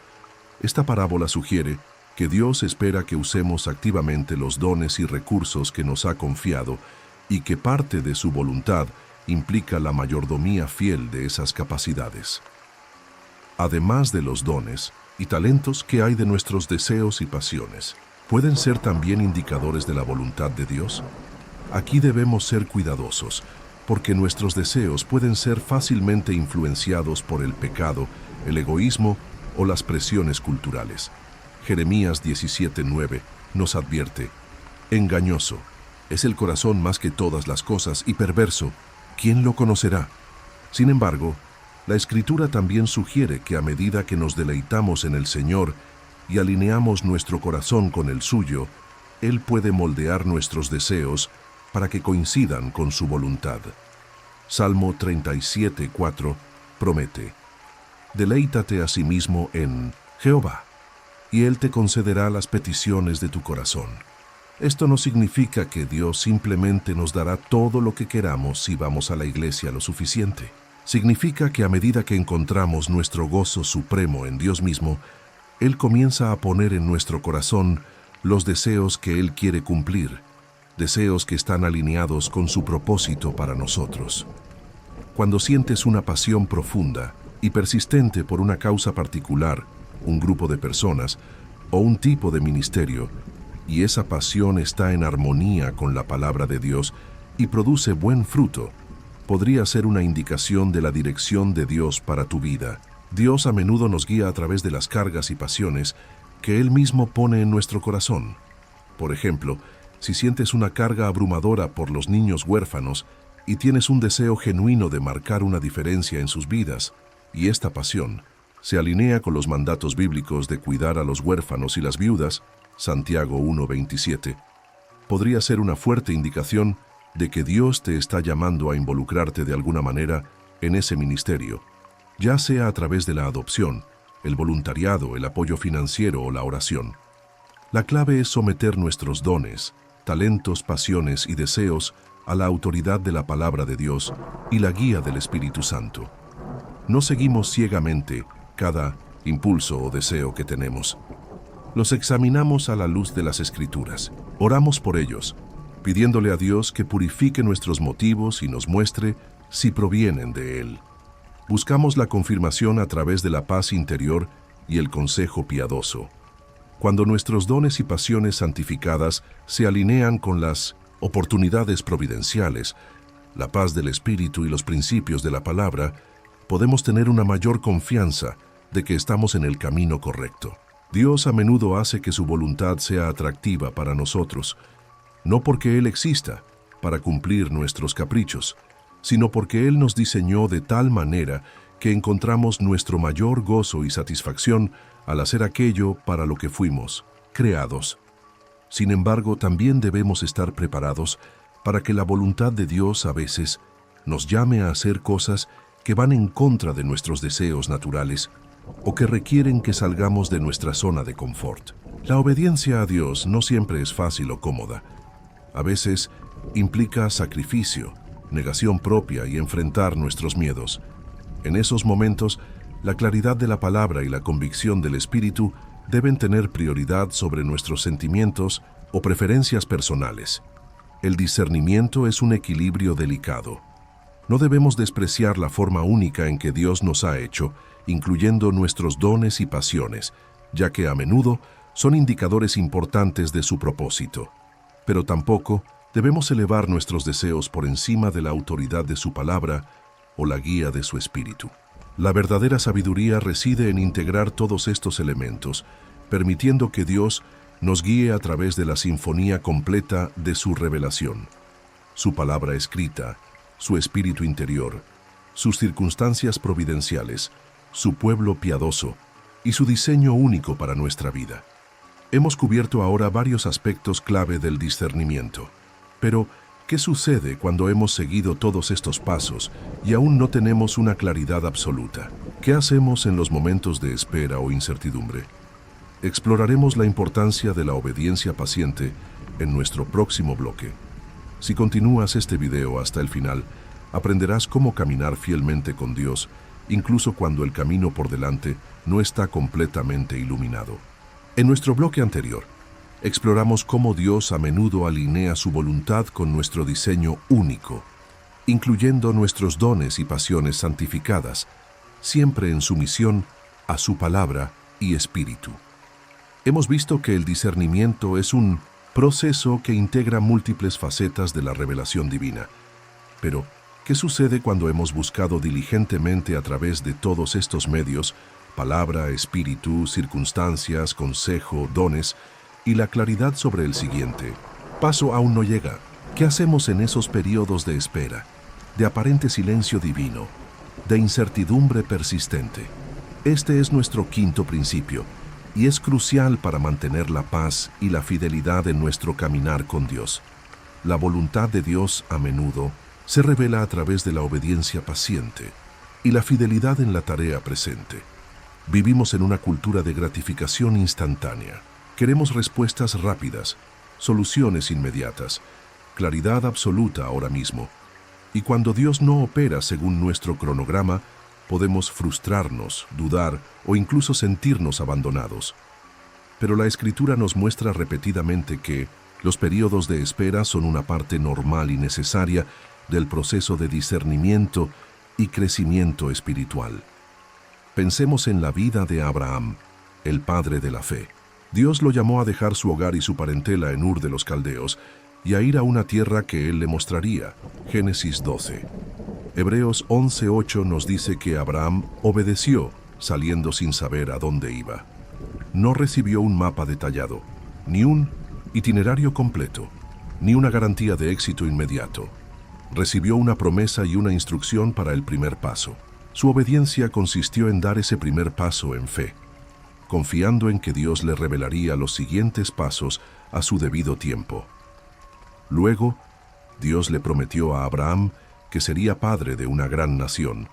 Esta parábola sugiere que Dios espera que usemos activamente los dones y recursos que nos ha confiado y que parte de su voluntad implica la mayordomía fiel de esas capacidades. Además de los dones y talentos que hay de nuestros deseos y pasiones, ¿pueden ser también indicadores de la voluntad de Dios? Aquí debemos ser cuidadosos, porque nuestros deseos pueden ser fácilmente influenciados por el pecado, el egoísmo o las presiones culturales. Jeremías 17:9 nos advierte, «Engañoso es el corazón más que todas las cosas y perverso, ¿quién lo conocerá?». Sin embargo, la Escritura también sugiere que a medida que nos deleitamos en el Señor y alineamos nuestro corazón con el suyo, Él puede moldear nuestros deseos para que coincidan con su voluntad. Salmo 37:4 promete, «Deleítate a sí mismo en Jehová, y Él te concederá las peticiones de tu corazón». Esto no significa que Dios simplemente nos dará todo lo que queramos si vamos a la iglesia lo suficiente. Significa que a medida que encontramos nuestro gozo supremo en Dios mismo, Él comienza a poner en nuestro corazón los deseos que Él quiere cumplir, deseos que están alineados con su propósito para nosotros. Cuando sientes una pasión profunda y persistente por una causa particular, un grupo de personas, o un tipo de ministerio, y esa pasión está en armonía con la palabra de Dios y produce buen fruto, podría ser una indicación de la dirección de Dios para tu vida. Dios a menudo nos guía a través de las cargas y pasiones que Él mismo pone en nuestro corazón. Por ejemplo, si sientes una carga abrumadora por los niños huérfanos y tienes un deseo genuino de marcar una diferencia en sus vidas, y esta pasión se alinea con los mandatos bíblicos de cuidar a los huérfanos y las viudas, Santiago 1:27, podría ser una fuerte indicación de que Dios te está llamando a involucrarte de alguna manera en ese ministerio, ya sea a través de la adopción, el voluntariado, el apoyo financiero o la oración. La clave es someter nuestros dones, talentos, pasiones y deseos a la autoridad de la palabra de Dios y la guía del Espíritu Santo. No seguimos ciegamente cada impulso o deseo que tenemos. Los examinamos a la luz de las Escrituras. Oramos por ellos, pidiéndole a Dios que purifique nuestros motivos y nos muestre si provienen de Él. Buscamos la confirmación a través de la paz interior y el consejo piadoso. Cuando nuestros dones y pasiones santificadas se alinean con las oportunidades providenciales, la paz del Espíritu y los principios de la palabra, podemos tener una mayor confianza de que estamos en el camino correcto. Dios a menudo hace que su voluntad sea atractiva para nosotros, no porque Él exista para cumplir nuestros caprichos, sino porque Él nos diseñó de tal manera que encontramos nuestro mayor gozo y satisfacción al hacer aquello para lo que fuimos creados. Sin embargo, también debemos estar preparados para que la voluntad de Dios a veces nos llame a hacer cosas que van en contra de nuestros deseos naturales o que requieren que salgamos de nuestra zona de confort. La obediencia a Dios no siempre es fácil o cómoda. A veces implica sacrificio, negación propia y enfrentar nuestros miedos. En esos momentos, la claridad de la palabra y la convicción del Espíritu deben tener prioridad sobre nuestros sentimientos o preferencias personales. El discernimiento es un equilibrio delicado. No debemos despreciar la forma única en que Dios nos ha hecho, incluyendo nuestros dones y pasiones, ya que a menudo son indicadores importantes de su propósito. Pero tampoco debemos elevar nuestros deseos por encima de la autoridad de su palabra o la guía de su Espíritu. La verdadera sabiduría reside en integrar todos estos elementos, permitiendo que Dios nos guíe a través de la sinfonía completa de su revelación, su palabra escrita, su espíritu interior, sus circunstancias providenciales, su pueblo piadoso y su diseño único para nuestra vida. Hemos cubierto ahora varios aspectos clave del discernimiento. Pero, ¿qué sucede cuando hemos seguido todos estos pasos y aún no tenemos una claridad absoluta? ¿Qué hacemos en los momentos de espera o incertidumbre? Exploraremos la importancia de la obediencia paciente en nuestro próximo bloque. Si continúas este video hasta el final, aprenderás cómo caminar fielmente con Dios, incluso cuando el camino por delante no está completamente iluminado. En nuestro bloque anterior, exploramos cómo Dios a menudo alinea su voluntad con nuestro diseño único, incluyendo nuestros dones y pasiones santificadas, siempre en sumisión a su palabra y espíritu. Hemos visto que el discernimiento es un proceso que integra múltiples facetas de la revelación divina. Pero, ¿qué sucede cuando hemos buscado diligentemente a través de todos estos medios, palabra, espíritu, circunstancias, consejo, dones, y la claridad sobre el siguiente paso aún no llega? ¿Qué hacemos en esos periodos de espera, de aparente silencio divino, de incertidumbre persistente? Este es nuestro quinto principio, y es crucial para mantener la paz y la fidelidad en nuestro caminar con Dios. La voluntad de Dios a menudo se revela a través de la obediencia paciente y la fidelidad en la tarea presente. Vivimos en una cultura de gratificación instantánea. Queremos respuestas rápidas, soluciones inmediatas, claridad absoluta ahora mismo. Y cuando Dios no opera según nuestro cronograma, podemos frustrarnos, dudar o incluso sentirnos abandonados. Pero la Escritura nos muestra repetidamente que los periodos de espera son una parte normal y necesaria del proceso de discernimiento y crecimiento espiritual. Pensemos en la vida de Abraham, el padre de la fe. Dios lo llamó a dejar su hogar y su parentela en Ur de los Caldeos y a ir a una tierra que Él le mostraría. Génesis 12. Hebreos 11:8 nos dice que Abraham obedeció, saliendo sin saber a dónde iba. No recibió un mapa detallado, ni un itinerario completo, ni una garantía de éxito inmediato. Recibió una promesa y una instrucción para el primer paso. Su obediencia consistió en dar ese primer paso en fe, confiando en que Dios le revelaría los siguientes pasos a su debido tiempo. Luego, Dios le prometió a Abraham que sería padre de una gran nación,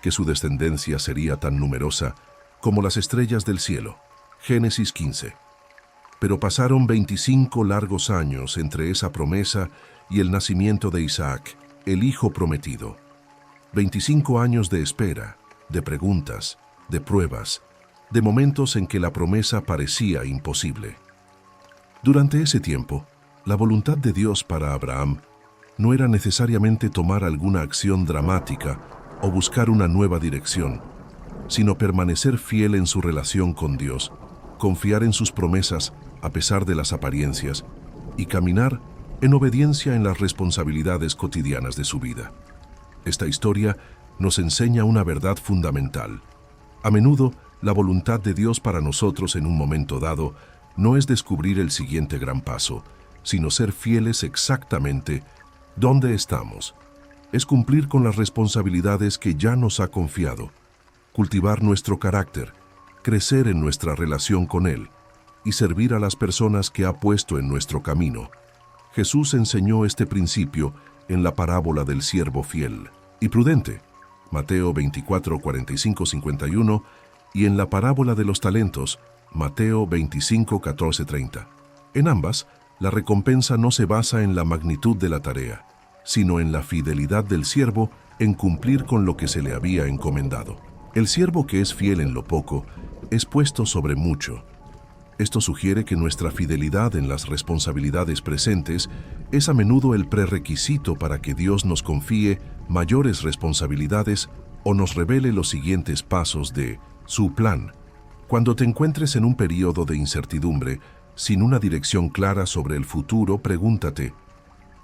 que su descendencia sería tan numerosa como las estrellas del cielo. Génesis 15. Pero pasaron 25 largos años entre esa promesa y el nacimiento de Isaac, el hijo prometido. 25 años de espera, de preguntas, de pruebas, de momentos en que la promesa parecía imposible. Durante ese tiempo, la voluntad de Dios para Abraham no era necesariamente tomar alguna acción dramática o buscar una nueva dirección, sino permanecer fiel en su relación con Dios, confiar en sus promesas a pesar de las apariencias y caminar en obediencia en las responsabilidades cotidianas de su vida. Esta historia nos enseña una verdad fundamental. A menudo, la voluntad de Dios para nosotros en un momento dado no es descubrir el siguiente gran paso, sino ser fieles exactamente donde estamos. Es cumplir con las responsabilidades que ya nos ha confiado, cultivar nuestro carácter, crecer en nuestra relación con Él y servir a las personas que ha puesto en nuestro camino. Jesús enseñó este principio en la parábola del siervo fiel y prudente, Mateo 24, 45, 51, y en la parábola de los talentos, Mateo 25, 14, 30. En ambas, la recompensa no se basa en la magnitud de la tarea, sino en la fidelidad del siervo en cumplir con lo que se le había encomendado. El siervo que es fiel en lo poco es puesto sobre mucho. Esto sugiere que nuestra fidelidad en las responsabilidades presentes es a menudo el prerequisito para que Dios nos confíe mayores responsabilidades o nos revele los siguientes pasos de su plan. Cuando te encuentres en un periodo de incertidumbre, sin una dirección clara sobre el futuro, pregúntate,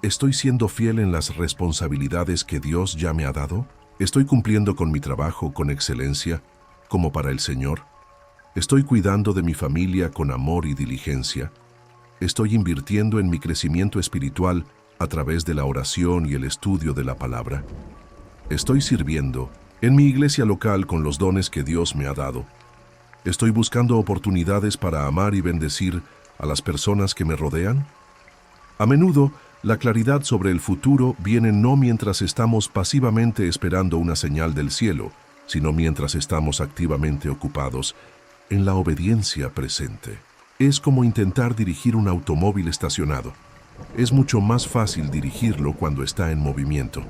¿estoy siendo fiel en las responsabilidades que Dios ya me ha dado? ¿Estoy cumpliendo con mi trabajo con excelencia, como para el Señor? ¿Estoy cuidando de mi familia con amor y diligencia? ¿Estoy invirtiendo en mi crecimiento espiritual a través de la oración y el estudio de la palabra? ¿Estoy sirviendo en mi iglesia local con los dones que Dios me ha dado? ¿Estoy buscando oportunidades para amar y bendecir a las personas que me rodean? A menudo, la claridad sobre el futuro viene no mientras estamos pasivamente esperando una señal del cielo, sino mientras estamos activamente ocupados en la obediencia presente. Es como intentar dirigir un automóvil estacionado. Es mucho más fácil dirigirlo cuando está en movimiento.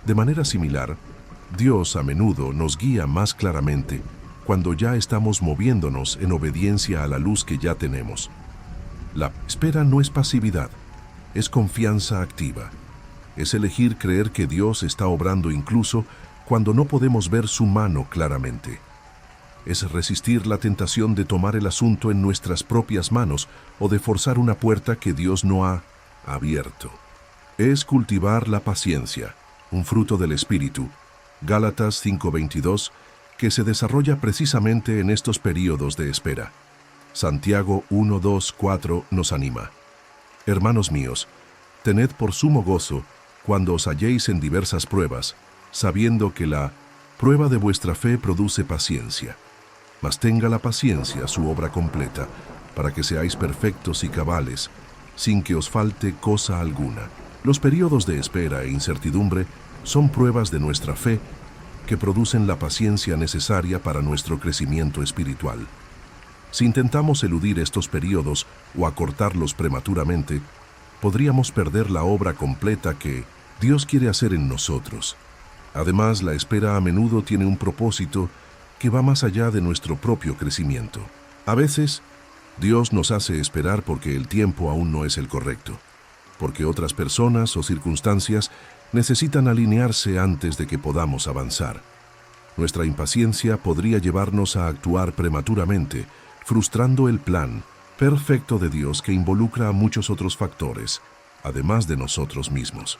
De manera similar, Dios a menudo nos guía más claramente cuando ya estamos moviéndonos en obediencia a la luz que ya tenemos. La espera no es pasividad, es confianza activa. Es elegir creer que Dios está obrando incluso cuando no podemos ver su mano claramente. Es resistir la tentación de tomar el asunto en nuestras propias manos o de forzar una puerta que Dios no ha abierto. Es cultivar la paciencia, un fruto del Espíritu, Gálatas 5:22, que se desarrolla precisamente en estos períodos de espera. Santiago 1:2-4 nos anima. Hermanos míos, tened por sumo gozo cuando os halléis en diversas pruebas, sabiendo que la prueba de vuestra fe produce paciencia. Mas tenga la paciencia su obra completa, para que seáis perfectos y cabales, sin que os falte cosa alguna. Los períodos de espera e incertidumbre son pruebas de nuestra fe que producen la paciencia necesaria para nuestro crecimiento espiritual. Si intentamos eludir estos períodos o acortarlos prematuramente, podríamos perder la obra completa que Dios quiere hacer en nosotros. Además, la espera a menudo tiene un propósito que va más allá de nuestro propio crecimiento. A veces, Dios nos hace esperar porque el tiempo aún no es el correcto, porque otras personas o circunstancias necesitan alinearse antes de que podamos avanzar. Nuestra impaciencia podría llevarnos a actuar prematuramente, frustrando el plan perfecto de Dios que involucra a muchos otros factores, además de nosotros mismos.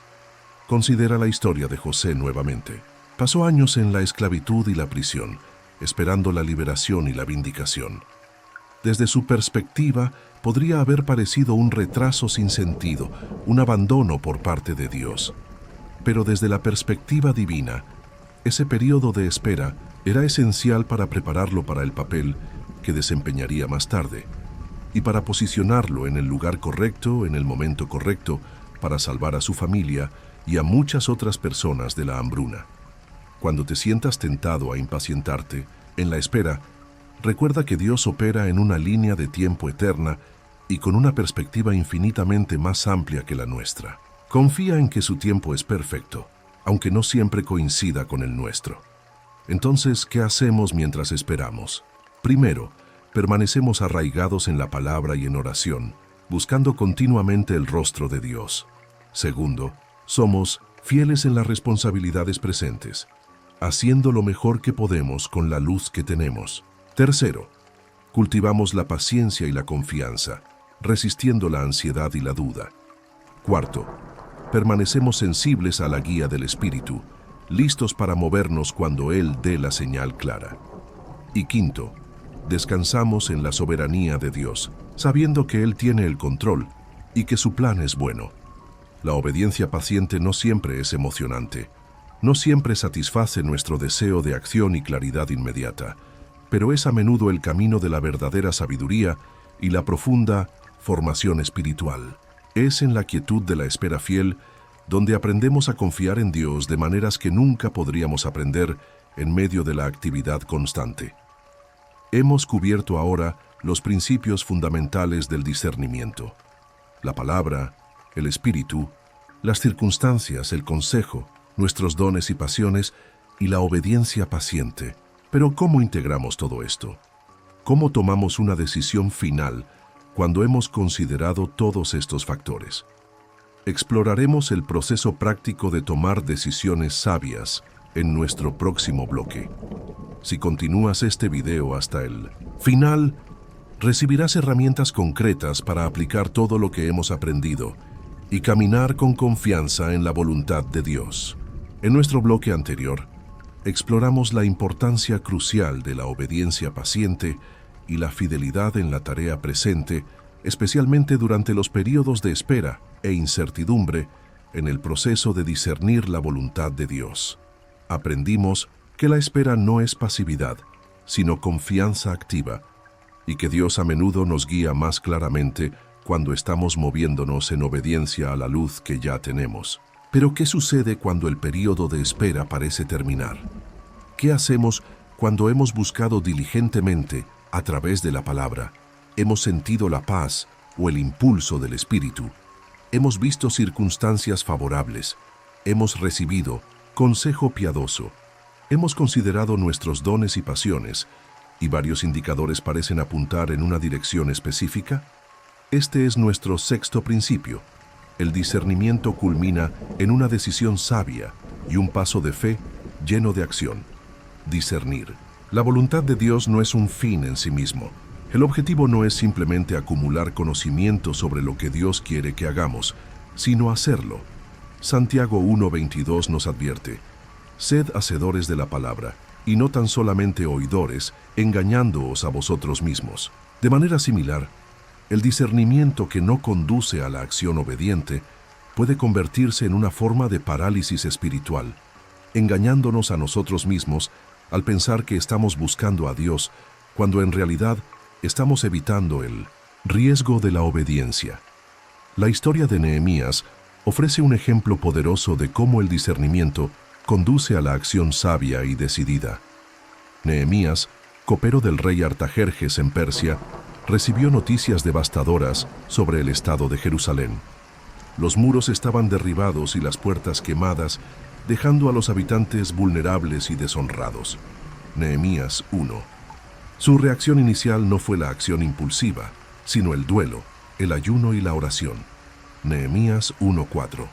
Considera la historia de José nuevamente. Pasó años en la esclavitud y la prisión, esperando la liberación y la vindicación. Desde su perspectiva, podría haber parecido un retraso sin sentido, un abandono por parte de Dios. Pero desde la perspectiva divina, ese periodo de espera era esencial para prepararlo para el papel que desempeñaría más tarde, y para posicionarlo en el lugar correcto, en el momento correcto, para salvar a su familia y a muchas otras personas de la hambruna. Cuando te sientas tentado a impacientarte, en la espera, recuerda que Dios opera en una línea de tiempo eterna y con una perspectiva infinitamente más amplia que la nuestra. Confía en que su tiempo es perfecto, aunque no siempre coincida con el nuestro. Entonces, ¿qué hacemos mientras esperamos? Primero, permanecemos arraigados en la palabra y en oración, buscando continuamente el rostro de Dios. Segundo, somos fieles en las responsabilidades presentes, haciendo lo mejor que podemos con la luz que tenemos. Tercero, cultivamos la paciencia y la confianza, resistiendo la ansiedad y la duda. Cuarto, permanecemos sensibles a la guía del Espíritu, listos para movernos cuando Él dé la señal clara. Y quinto, descansamos en la soberanía de Dios, sabiendo que Él tiene el control y que su plan es bueno. La obediencia paciente no siempre es emocionante, no siempre satisface nuestro deseo de acción y claridad inmediata, pero es a menudo el camino de la verdadera sabiduría y la profunda formación espiritual. Es en la quietud de la espera fiel donde aprendemos a confiar en Dios de maneras que nunca podríamos aprender en medio de la actividad constante. Hemos cubierto ahora los principios fundamentales del discernimiento: la palabra, el espíritu, las circunstancias, el consejo, nuestros dones y pasiones y la obediencia paciente. Pero ¿cómo integramos todo esto? ¿Cómo tomamos una decisión final cuando hemos considerado todos estos factores? Exploraremos el proceso práctico de tomar decisiones sabias en nuestro próximo bloque. Si continúas este video hasta el final, recibirás herramientas concretas para aplicar todo lo que hemos aprendido y caminar con confianza en la voluntad de Dios. En nuestro bloque anterior, exploramos la importancia crucial de la obediencia paciente y la fidelidad en la tarea presente, especialmente durante los periodos de espera e incertidumbre en el proceso de discernir la voluntad de Dios. Aprendimos que la espera no es pasividad, sino confianza activa, y que Dios a menudo nos guía más claramente cuando estamos moviéndonos en obediencia a la luz que ya tenemos. Pero ¿qué sucede cuando el período de espera parece terminar? ¿Qué hacemos cuando hemos buscado diligentemente a través de la palabra, hemos sentido la paz o el impulso del Espíritu, hemos visto circunstancias favorables, hemos recibido consejo piadoso, hemos considerado nuestros dones y pasiones, y varios indicadores parecen apuntar en una dirección específica? Este es nuestro sexto principio. El discernimiento culmina en una decisión sabia y un paso de fe lleno de acción. Discernir. La voluntad de Dios no es un fin en sí mismo. El objetivo no es simplemente acumular conocimiento sobre lo que Dios quiere que hagamos, sino hacerlo. Santiago 1:22 nos advierte: sed hacedores de la palabra, y no tan solamente oidores, engañándoos a vosotros mismos. De manera similar, el discernimiento que no conduce a la acción obediente puede convertirse en una forma de parálisis espiritual, engañándonos a nosotros mismos al pensar que estamos buscando a Dios, cuando en realidad estamos evitando el riesgo de la obediencia. La historia de Nehemías ofrece un ejemplo poderoso de cómo el discernimiento conduce a la acción sabia y decidida. Nehemías, copero del rey Artajerjes en Persia, recibió noticias devastadoras sobre el estado de Jerusalén. Los muros estaban derribados y las puertas quemadas, dejando a los habitantes vulnerables y deshonrados. Nehemías 1. Su reacción inicial no fue la acción impulsiva, sino el duelo, el ayuno y la oración. Nehemías 1:4.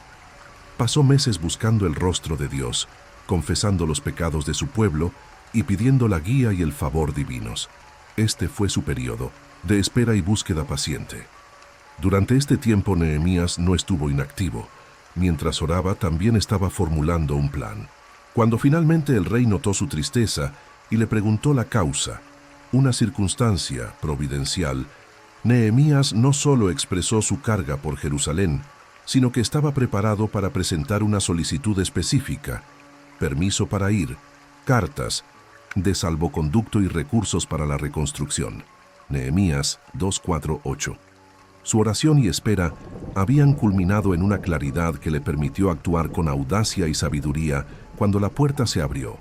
Pasó meses buscando el rostro de Dios, confesando los pecados de su pueblo y pidiendo la guía y el favor divinos. Este fue su periodo, de espera y búsqueda paciente. Durante este tiempo Nehemías no estuvo inactivo. Mientras oraba, también estaba formulando un plan. Cuando finalmente el rey notó su tristeza y le preguntó la causa, una circunstancia providencial, Nehemías no solo expresó su carga por Jerusalén, sino que estaba preparado para presentar una solicitud específica, permiso para ir, cartas, de salvoconducto y recursos para la reconstrucción. Nehemías 2:4-8. Su oración y espera habían culminado en una claridad que le permitió actuar con audacia y sabiduría cuando la puerta se abrió.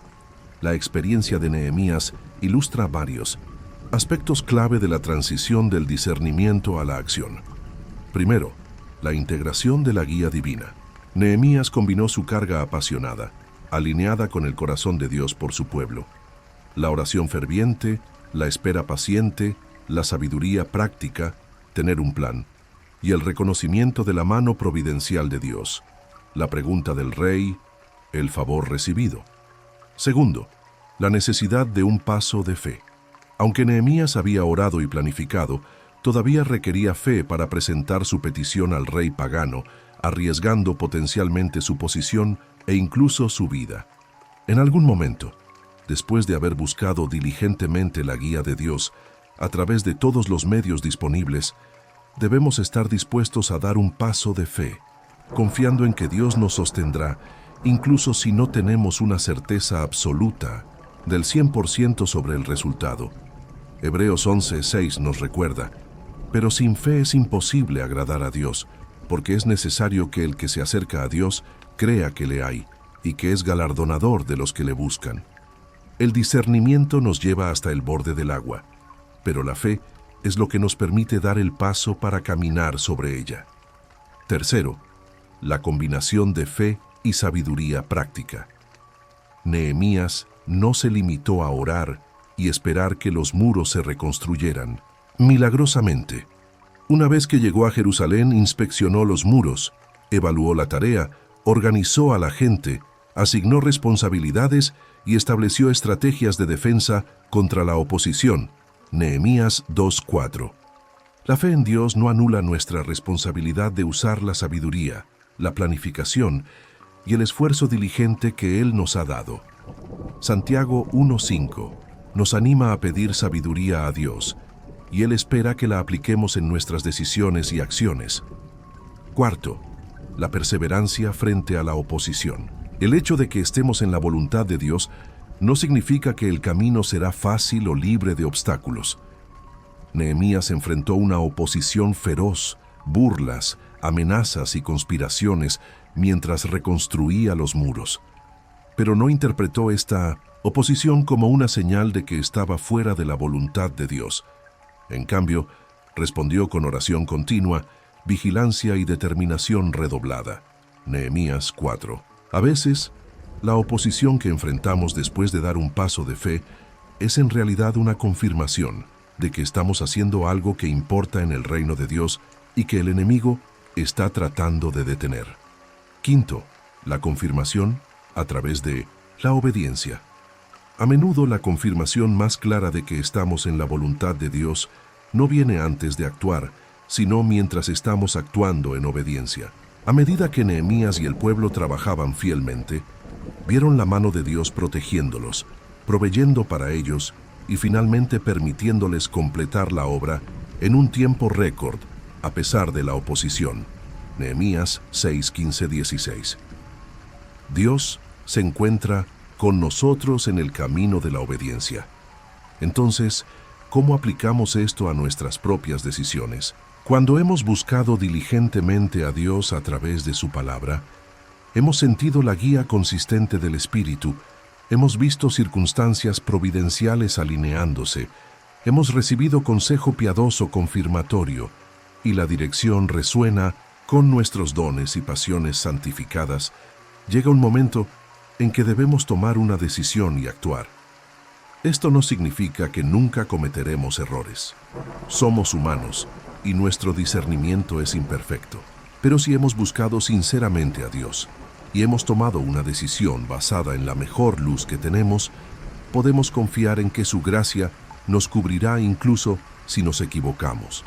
La experiencia de Nehemías ilustra varios aspectos clave de la transición del discernimiento a la acción. Primero, la integración de la guía divina. Nehemías combinó su carga apasionada, alineada con el corazón de Dios por su pueblo. La oración ferviente, la espera paciente, la sabiduría práctica, tener un plan, y el reconocimiento de la mano providencial de Dios, la pregunta del rey, el favor recibido. Segundo, la necesidad de un paso de fe. Aunque Nehemías había orado y planificado, todavía requería fe para presentar su petición al rey pagano, arriesgando potencialmente su posición e incluso su vida. En algún momento, después de haber buscado diligentemente la guía de Dios, a través de todos los medios disponibles, debemos estar dispuestos a dar un paso de fe, confiando en que Dios nos sostendrá, incluso si no tenemos una certeza absoluta del 100% sobre el resultado. Hebreos 11:6 nos recuerda, pero sin fe es imposible agradar a Dios, porque es necesario que el que se acerca a Dios crea que le hay y que es galardonador de los que le buscan. El discernimiento nos lleva hasta el borde del agua, pero la fe es lo que nos permite dar el paso para caminar sobre ella. Tercero, la combinación de fe y sabiduría práctica. Nehemías no se limitó a orar y esperar que los muros se reconstruyeran. Milagrosamente, una vez que llegó a Jerusalén, inspeccionó los muros, evaluó la tarea, organizó a la gente, asignó responsabilidades y estableció estrategias de defensa contra la oposición. Nehemías 2:4. La fe en Dios no anula nuestra responsabilidad de usar la sabiduría, la planificación y el esfuerzo diligente que Él nos ha dado. Santiago 1:5 nos anima a pedir sabiduría a Dios, y Él espera que la apliquemos en nuestras decisiones y acciones. Cuarto, la perseverancia frente a la oposición. El hecho de que estemos en la voluntad de Dios no significa que el camino será fácil o libre de obstáculos. Nehemías enfrentó una oposición feroz, burlas, amenazas y conspiraciones mientras reconstruía los muros. Pero no interpretó esta oposición como una señal de que estaba fuera de la voluntad de Dios. En cambio, respondió con oración continua, vigilancia y determinación redoblada. Nehemías 4. A veces, la oposición que enfrentamos después de dar un paso de fe es en realidad una confirmación de que estamos haciendo algo que importa en el reino de Dios y que el enemigo está tratando de detener. Quinto, la confirmación a través de la obediencia. A menudo la confirmación más clara de que estamos en la voluntad de Dios no viene antes de actuar, sino mientras estamos actuando en obediencia. A medida que Nehemías y el pueblo trabajaban fielmente, vieron la mano de Dios protegiéndolos, proveyendo para ellos y finalmente permitiéndoles completar la obra en un tiempo récord, a pesar de la oposición. Nehemías 6:15-16. Dios se encuentra con nosotros en el camino de la obediencia. Entonces, ¿cómo aplicamos esto a nuestras propias decisiones? Cuando hemos buscado diligentemente a Dios a través de su palabra, hemos sentido la guía consistente del Espíritu, hemos visto circunstancias providenciales alineándose, hemos recibido consejo piadoso confirmatorio, y la dirección resuena con nuestros dones y pasiones santificadas, llega un momento en que debemos tomar una decisión y actuar. Esto no significa que nunca cometeremos errores. Somos humanos y nuestro discernimiento es imperfecto. Pero si hemos buscado sinceramente a Dios y hemos tomado una decisión basada en la mejor luz que tenemos, podemos confiar en que su gracia nos cubrirá incluso si nos equivocamos.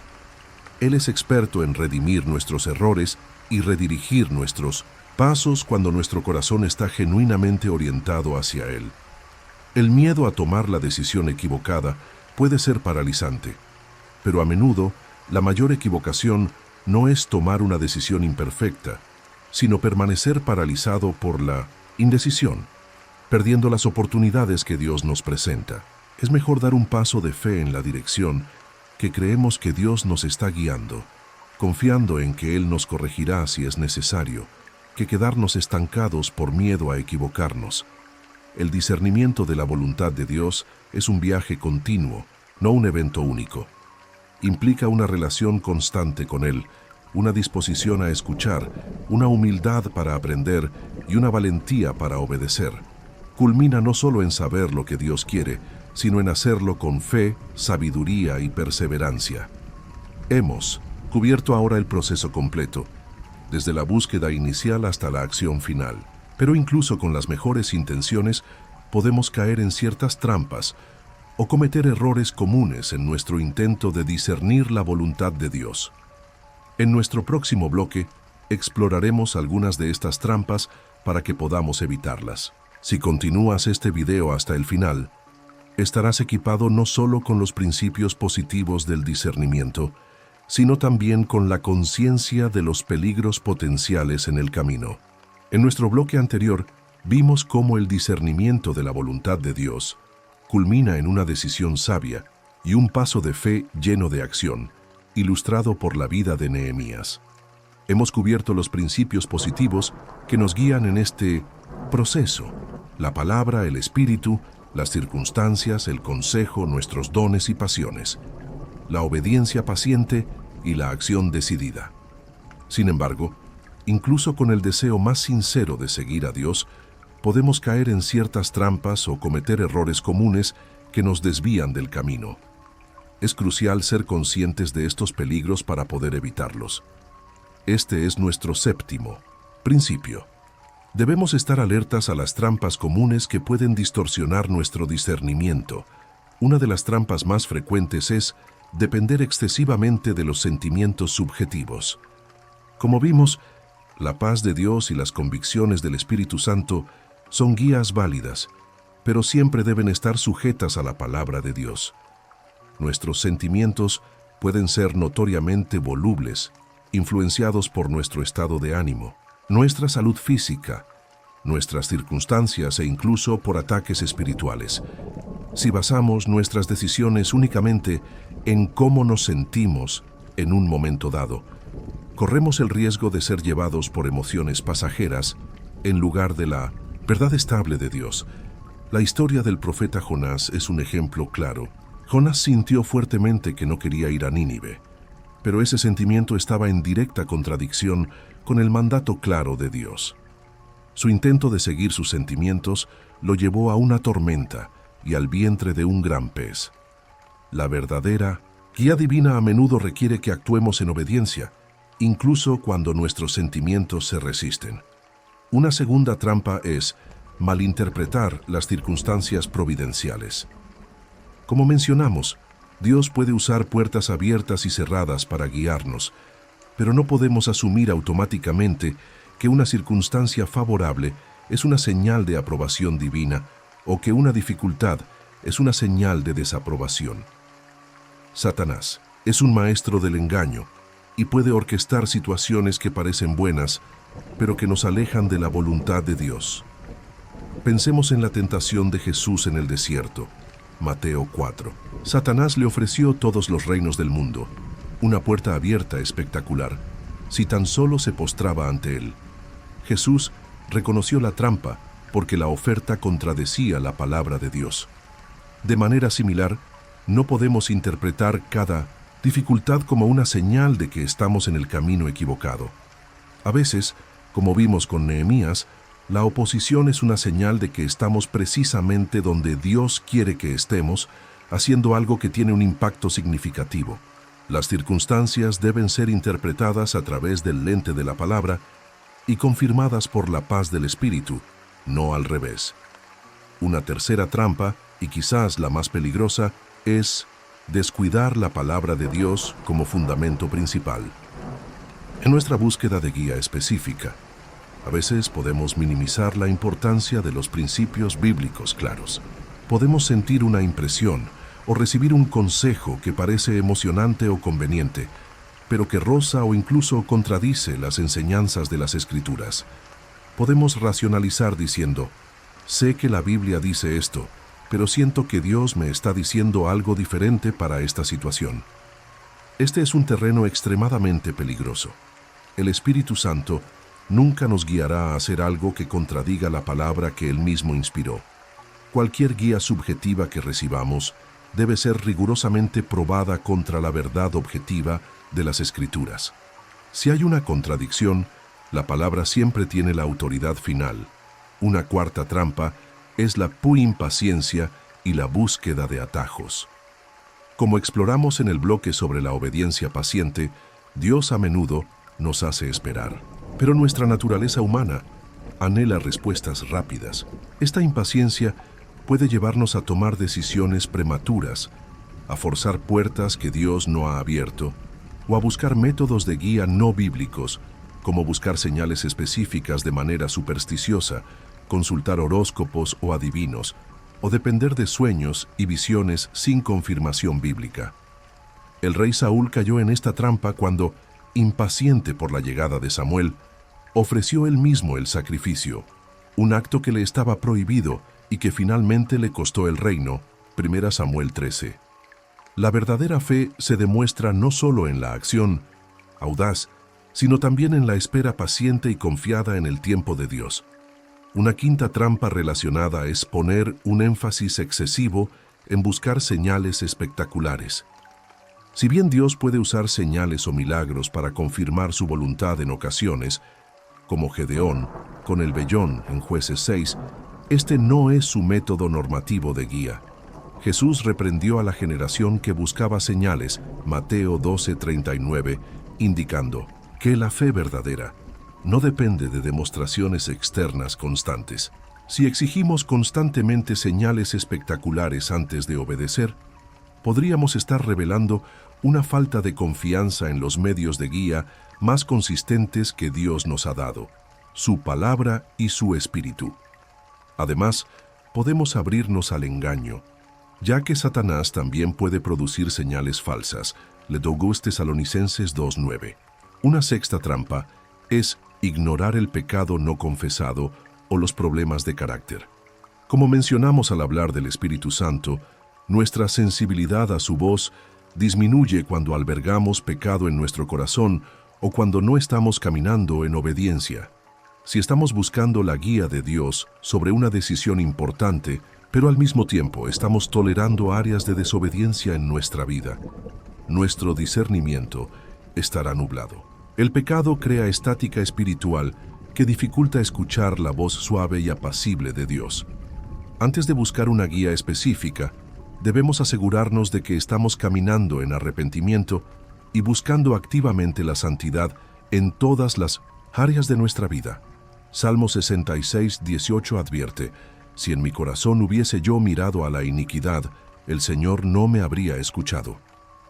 Él es experto en redimir nuestros errores y redirigir nuestros pasos cuando nuestro corazón está genuinamente orientado hacia Él. El miedo a tomar la decisión equivocada puede ser paralizante, pero a menudo la mayor equivocación no es tomar una decisión imperfecta, sino permanecer paralizado por la indecisión, perdiendo las oportunidades que Dios nos presenta. Es mejor dar un paso de fe en la dirección que creemos que Dios nos está guiando, confiando en que Él nos corregirá si es necesario, que quedarnos estancados por miedo a equivocarnos. El discernimiento de la voluntad de Dios es un viaje continuo, no un evento único. Implica una relación constante con Él, una disposición a escuchar, una humildad para aprender y una valentía para obedecer. Culmina no solo en saber lo que Dios quiere, sino en hacerlo con fe, sabiduría y perseverancia. Hemos cubierto ahora el proceso completo, desde la búsqueda inicial hasta la acción final. Pero incluso con las mejores intenciones podemos caer en ciertas trampas o cometer errores comunes en nuestro intento de discernir la voluntad de Dios. En nuestro próximo bloque exploraremos algunas de estas trampas para que podamos evitarlas. Si continúas este video hasta el final, estarás equipado no solo con los principios positivos del discernimiento, sino también con la conciencia de los peligros potenciales en el camino. En nuestro bloque anterior, vimos cómo el discernimiento de la voluntad de Dios culmina en una decisión sabia y un paso de fe lleno de acción, ilustrado por la vida de Nehemías. Hemos cubierto los principios positivos que nos guían en este proceso: la palabra, el espíritu, las circunstancias, el consejo, nuestros dones y pasiones, la obediencia paciente y la acción decidida. Sin embargo, incluso con el deseo más sincero de seguir a Dios, podemos caer en ciertas trampas o cometer errores comunes que nos desvían del camino. Es crucial ser conscientes de estos peligros para poder evitarlos. Este es nuestro séptimo principio. Debemos estar alertas a las trampas comunes que pueden distorsionar nuestro discernimiento. Una de las trampas más frecuentes es depender excesivamente de los sentimientos subjetivos. Como vimos, la paz de Dios y las convicciones del Espíritu Santo son guías válidas, pero siempre deben estar sujetas a la palabra de Dios. Nuestros sentimientos pueden ser notoriamente volubles, influenciados por nuestro estado de ánimo, nuestra salud física, nuestras circunstancias e incluso por ataques espirituales. Si basamos nuestras decisiones únicamente en cómo nos sentimos en un momento dado, corremos el riesgo de ser llevados por emociones pasajeras en lugar de la verdad estable de Dios. La historia del profeta Jonás es un ejemplo claro. Jonás sintió fuertemente que no quería ir a Nínive, pero ese sentimiento estaba en directa contradicción con el mandato claro de Dios. Su intento de seguir sus sentimientos lo llevó a una tormenta y al vientre de un gran pez. La verdadera guía divina a menudo requiere que actuemos en obediencia, incluso cuando nuestros sentimientos se resisten. Una segunda trampa es malinterpretar las circunstancias providenciales. Como mencionamos, Dios puede usar puertas abiertas y cerradas para guiarnos, pero no podemos asumir automáticamente que una circunstancia favorable es una señal de aprobación divina o que una dificultad es una señal de desaprobación. Satanás es un maestro del engaño y puede orquestar situaciones que parecen buenas, pero que nos alejan de la voluntad de Dios. Pensemos en la tentación de Jesús en el desierto. Mateo 4. Satanás le ofreció todos los reinos del mundo, una puerta abierta espectacular, si tan solo se postraba ante él. Jesús reconoció la trampa porque la oferta contradecía la palabra de Dios. De manera similar, no podemos interpretar cada dificultad como una señal de que estamos en el camino equivocado. A veces, como vimos con Nehemías, la oposición es una señal de que estamos precisamente donde Dios quiere que estemos, haciendo algo que tiene un impacto significativo. Las circunstancias deben ser interpretadas a través del lente de la palabra y confirmadas por la paz del Espíritu, no al revés. Una tercera trampa, y quizás la más peligrosa, es descuidar la palabra de Dios como fundamento principal. En nuestra búsqueda de guía específica, a veces podemos minimizar la importancia de los principios bíblicos claros. Podemos sentir una impresión o recibir un consejo que parece emocionante o conveniente, pero que roza o incluso contradice las enseñanzas de las Escrituras. Podemos racionalizar diciendo, sé que la Biblia dice esto, pero siento que Dios me está diciendo algo diferente para esta situación. Este es un terreno extremadamente peligroso. El Espíritu Santo nunca nos guiará a hacer algo que contradiga la palabra que Él mismo inspiró. Cualquier guía subjetiva que recibamos debe ser rigurosamente probada contra la verdad objetiva de las Escrituras. Si hay una contradicción, la palabra siempre tiene la autoridad final. Una cuarta trampa es la impaciencia y la búsqueda de atajos. Como exploramos en el bloque sobre la obediencia paciente, Dios a menudo nos hace esperar. Pero nuestra naturaleza humana anhela respuestas rápidas. Esta impaciencia puede llevarnos a tomar decisiones prematuras, a forzar puertas que Dios no ha abierto, o a buscar métodos de guía no bíblicos, como buscar señales específicas de manera supersticiosa, consultar horóscopos o adivinos, o depender de sueños y visiones sin confirmación bíblica. El rey Saúl cayó en esta trampa cuando, impaciente por la llegada de Samuel, ofreció él mismo el sacrificio, un acto que le estaba prohibido y que finalmente le costó el reino. 1 Samuel 13. La verdadera fe se demuestra no solo en la acción audaz, sino también en la espera paciente y confiada en el tiempo de Dios. Una quinta trampa relacionada es poner un énfasis excesivo en buscar señales espectaculares. Si bien Dios puede usar señales o milagros para confirmar su voluntad en ocasiones, como Gedeón con el vellón en Jueces 6, este no es su método normativo de guía. Jesús reprendió a la generación que buscaba señales, Mateo 12:39, indicando que la fe verdadera no depende de demostraciones externas constantes. Si exigimos constantemente señales espectaculares antes de obedecer, podríamos estar revelando una falta de confianza en los medios de guía más consistentes que Dios nos ha dado, su palabra y su espíritu. Además, podemos abrirnos al engaño, ya que Satanás también puede producir señales falsas. Le 2 Tesalonicenses 2:9. Una sexta trampa es ignorar el pecado no confesado o los problemas de carácter. Como mencionamos al hablar del Espíritu Santo, nuestra sensibilidad a su voz disminuye cuando albergamos pecado en nuestro corazón o cuando no estamos caminando en obediencia. Si estamos buscando la guía de Dios sobre una decisión importante, pero al mismo tiempo estamos tolerando áreas de desobediencia en nuestra vida, nuestro discernimiento estará nublado. El pecado crea estática espiritual que dificulta escuchar la voz suave y apacible de Dios. Antes de buscar una guía específica, debemos asegurarnos de que estamos caminando en arrepentimiento y buscando activamente la santidad en todas las áreas de nuestra vida. Salmo 66:18 advierte: si en mi corazón hubiese yo mirado a la iniquidad, el Señor no me habría escuchado.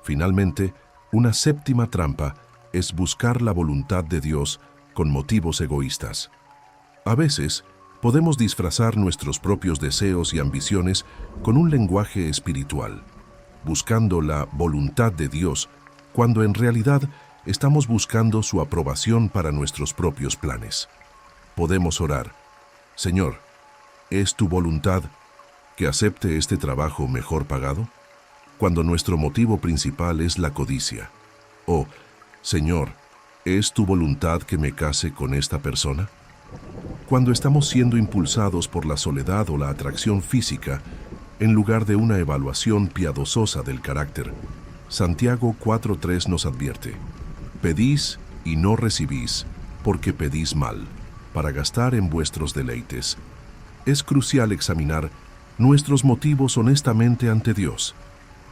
Finalmente, una séptima trampa es buscar la voluntad de Dios con motivos egoístas. A veces, podemos disfrazar nuestros propios deseos y ambiciones con un lenguaje espiritual, buscando la voluntad de Dios, cuando en realidad estamos buscando su aprobación para nuestros propios planes. Podemos orar: Señor, ¿es tu voluntad que acepte este trabajo mejor pagado? Cuando nuestro motivo principal es la codicia. O, Señor, ¿es tu voluntad que me case con esta persona? Cuando estamos siendo impulsados por la soledad o la atracción física, en lugar de una evaluación piadosa del carácter, Santiago 4:3 nos advierte: pedís y no recibís, porque pedís mal, para gastar en vuestros deleites. Es crucial examinar nuestros motivos honestamente ante Dios,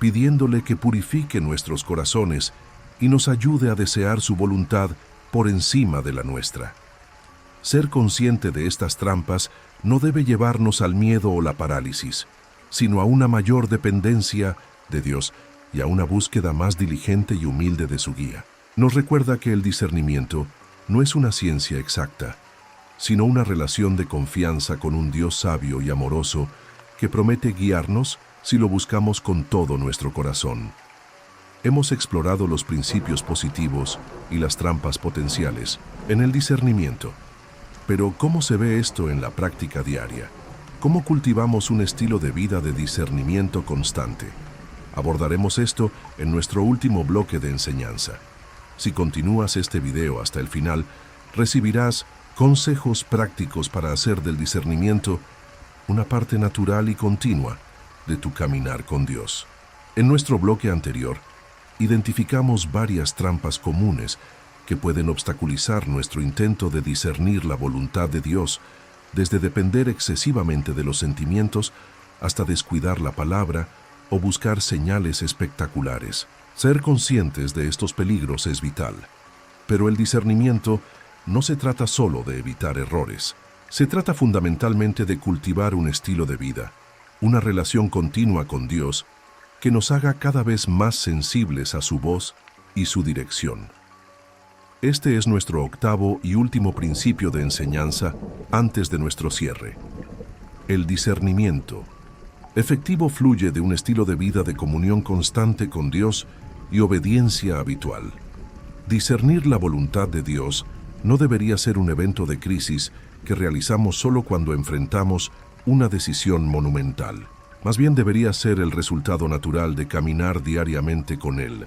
pidiéndole que purifique nuestros corazones y nos ayude a desear su voluntad por encima de la nuestra. Ser consciente de estas trampas no debe llevarnos al miedo o la parálisis, sino a una mayor dependencia de Dios y a una búsqueda más diligente y humilde de su guía. Nos recuerda que el discernimiento no es una ciencia exacta, sino una relación de confianza con un Dios sabio y amoroso que promete guiarnos si lo buscamos con todo nuestro corazón. Hemos explorado los principios positivos y las trampas potenciales en el discernimiento. Pero ¿cómo se ve esto en la práctica diaria? ¿Cómo cultivamos un estilo de vida de discernimiento constante? Abordaremos esto en nuestro último bloque de enseñanza. Si continúas este video hasta el final, recibirás consejos prácticos para hacer del discernimiento una parte natural y continua de tu caminar con Dios. En nuestro bloque anterior, identificamos varias trampas comunes que pueden obstaculizar nuestro intento de discernir la voluntad de Dios, desde depender excesivamente de los sentimientos hasta descuidar la palabra o buscar señales espectaculares. Ser conscientes de estos peligros es vital. Pero el discernimiento no se trata solo de evitar errores. Se trata fundamentalmente de cultivar un estilo de vida, una relación continua con Dios que nos haga cada vez más sensibles a su voz y su dirección. Este es nuestro octavo y último principio de enseñanza antes de nuestro cierre. El discernimiento efectivo fluye de un estilo de vida de comunión constante con Dios y obediencia habitual. Discernir la voluntad de Dios no debería ser un evento de crisis que realizamos solo cuando enfrentamos una decisión monumental. Más bien debería ser el resultado natural de caminar diariamente con Él,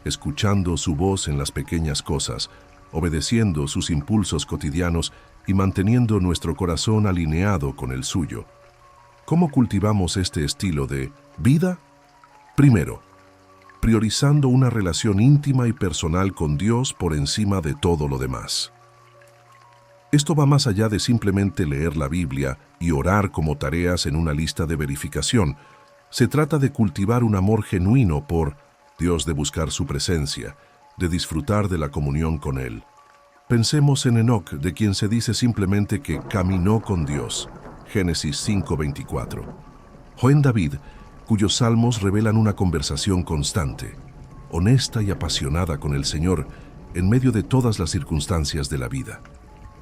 escuchando su voz en las pequeñas cosas, obedeciendo sus impulsos cotidianos y manteniendo nuestro corazón alineado con el suyo. ¿Cómo cultivamos este estilo de vida? Primero, priorizando una relación íntima y personal con Dios por encima de todo lo demás. Esto va más allá de simplemente leer la Biblia y orar como tareas en una lista de verificación. Se trata de cultivar un amor genuino por Dios, de buscar su presencia, de disfrutar de la comunión con Él. Pensemos en Enoc, de quien se dice simplemente que caminó con Dios. Génesis 5:24. O en David, cuyos salmos revelan una conversación constante, honesta y apasionada con el Señor en medio de todas las circunstancias de la vida.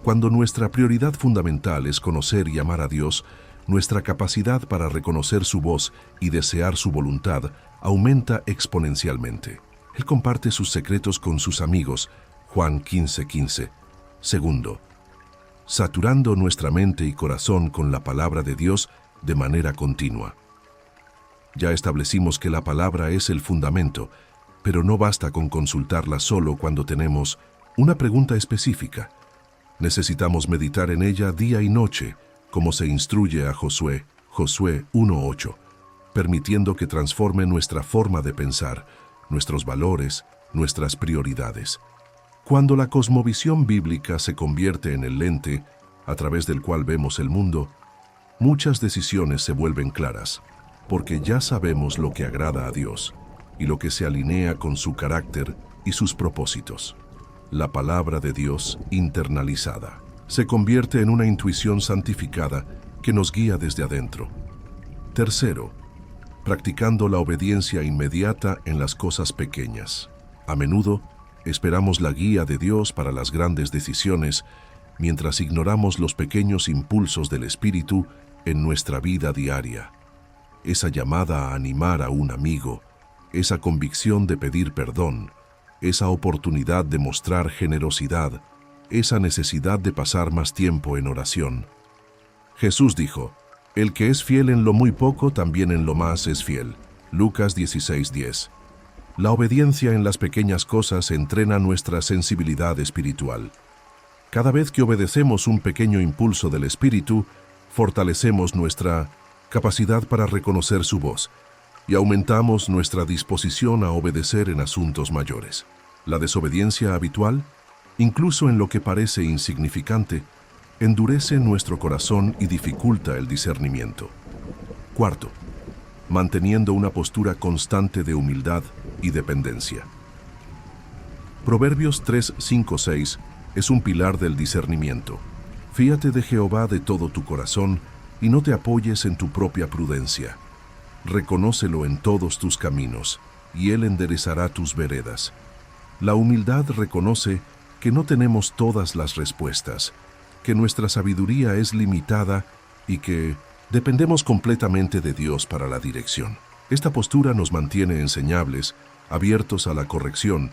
Cuando nuestra prioridad fundamental es conocer y amar a Dios, nuestra capacidad para reconocer su voz y desear su voluntad aumenta exponencialmente. Él comparte sus secretos con sus amigos, Juan 15:15. Segundo, saturando nuestra mente y corazón con la palabra de Dios de manera continua. Ya establecimos que la palabra es el fundamento, pero no basta con consultarla solo cuando tenemos una pregunta específica. Necesitamos meditar en ella día y noche, como se instruye a Josué, Josué 1:8, permitiendo que transforme nuestra forma de pensar, nuestros valores, nuestras prioridades. Cuando la cosmovisión bíblica se convierte en el lente a través del cual vemos el mundo, muchas decisiones se vuelven claras, porque ya sabemos lo que agrada a Dios y lo que se alinea con su carácter y sus propósitos. La palabra de Dios internalizada se convierte en una intuición santificada que nos guía desde adentro. Tercero, practicando la obediencia inmediata en las cosas pequeñas. A menudo esperamos la guía de Dios para las grandes decisiones, mientras ignoramos los pequeños impulsos del Espíritu en nuestra vida diaria. Esa llamada a animar a un amigo, esa convicción de pedir perdón, esa oportunidad de mostrar generosidad, esa necesidad de pasar más tiempo en oración. Jesús dijo, «El que es fiel en lo muy poco, también en lo más es fiel». Lucas 16:10. La obediencia en las pequeñas cosas entrena nuestra sensibilidad espiritual. Cada vez que obedecemos un pequeño impulso del Espíritu, fortalecemos nuestra capacidad para reconocer su voz y aumentamos nuestra disposición a obedecer en asuntos mayores. La desobediencia habitual, incluso en lo que parece insignificante, endurece nuestro corazón y dificulta el discernimiento. Cuarto, manteniendo una postura constante de humildad y dependencia. Proverbios 3:5-6 es un pilar del discernimiento. Fíate de Jehová de todo tu corazón y no te apoyes en tu propia prudencia. Reconócelo en todos tus caminos, y Él enderezará tus veredas. La humildad reconoce que no tenemos todas las respuestas, que nuestra sabiduría es limitada y que dependemos completamente de Dios para la dirección. Esta postura nos mantiene enseñables, abiertos a la corrección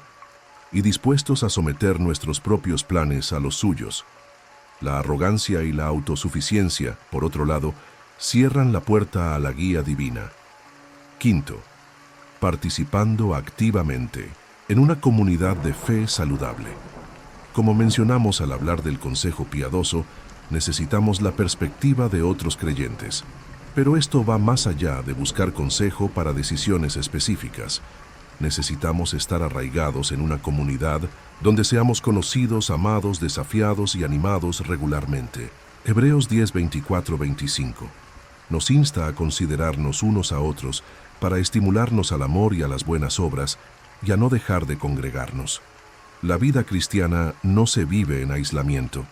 y dispuestos a someter nuestros propios planes a los suyos. La arrogancia y la autosuficiencia, por otro lado, cierran la puerta a la guía divina. Quinto, participando activamente en una comunidad de fe saludable. Como mencionamos al hablar del consejo piadoso, necesitamos la perspectiva de otros creyentes. Pero esto va más allá de buscar consejo para decisiones específicas. Necesitamos estar arraigados en una comunidad donde seamos conocidos, amados, desafiados y animados regularmente. Hebreos 10, 24-25 nos insta a considerarnos unos a otros para estimularnos al amor y a las buenas obras y a no dejar de congregarnos. La vida cristiana no se vive en aislamiento.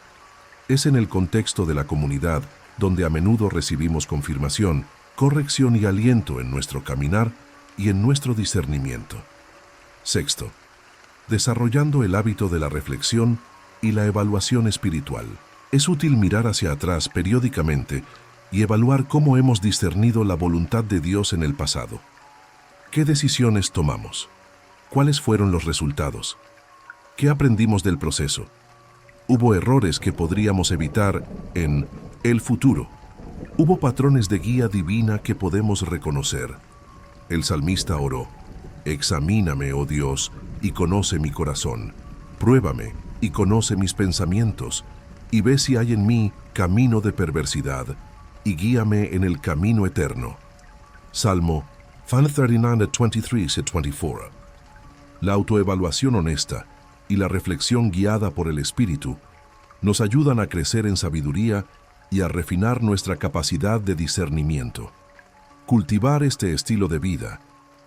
Es en el contexto de la comunidad donde a menudo recibimos confirmación, corrección y aliento en nuestro caminar y en nuestro discernimiento. Sexto, desarrollando el hábito de la reflexión y la evaluación espiritual. Es útil mirar hacia atrás periódicamente y evaluar cómo hemos discernido la voluntad de Dios en el pasado. ¿Qué decisiones tomamos? ¿Cuáles fueron los resultados? ¿Qué aprendimos del proceso? ¿Hubo errores que podríamos evitar en el futuro? ¿Hubo patrones de guía divina que podemos reconocer? El salmista oró: «Examíname, oh Dios, y conoce mi corazón. Pruébame y conoce mis pensamientos, y ve si hay en mí camino de perversidad, y guíame en el camino eterno». Salmo 139:23-24. La autoevaluación honesta y la reflexión guiada por el Espíritu nos ayudan a crecer en sabiduría y a refinar nuestra capacidad de discernimiento. Cultivar este estilo de vida,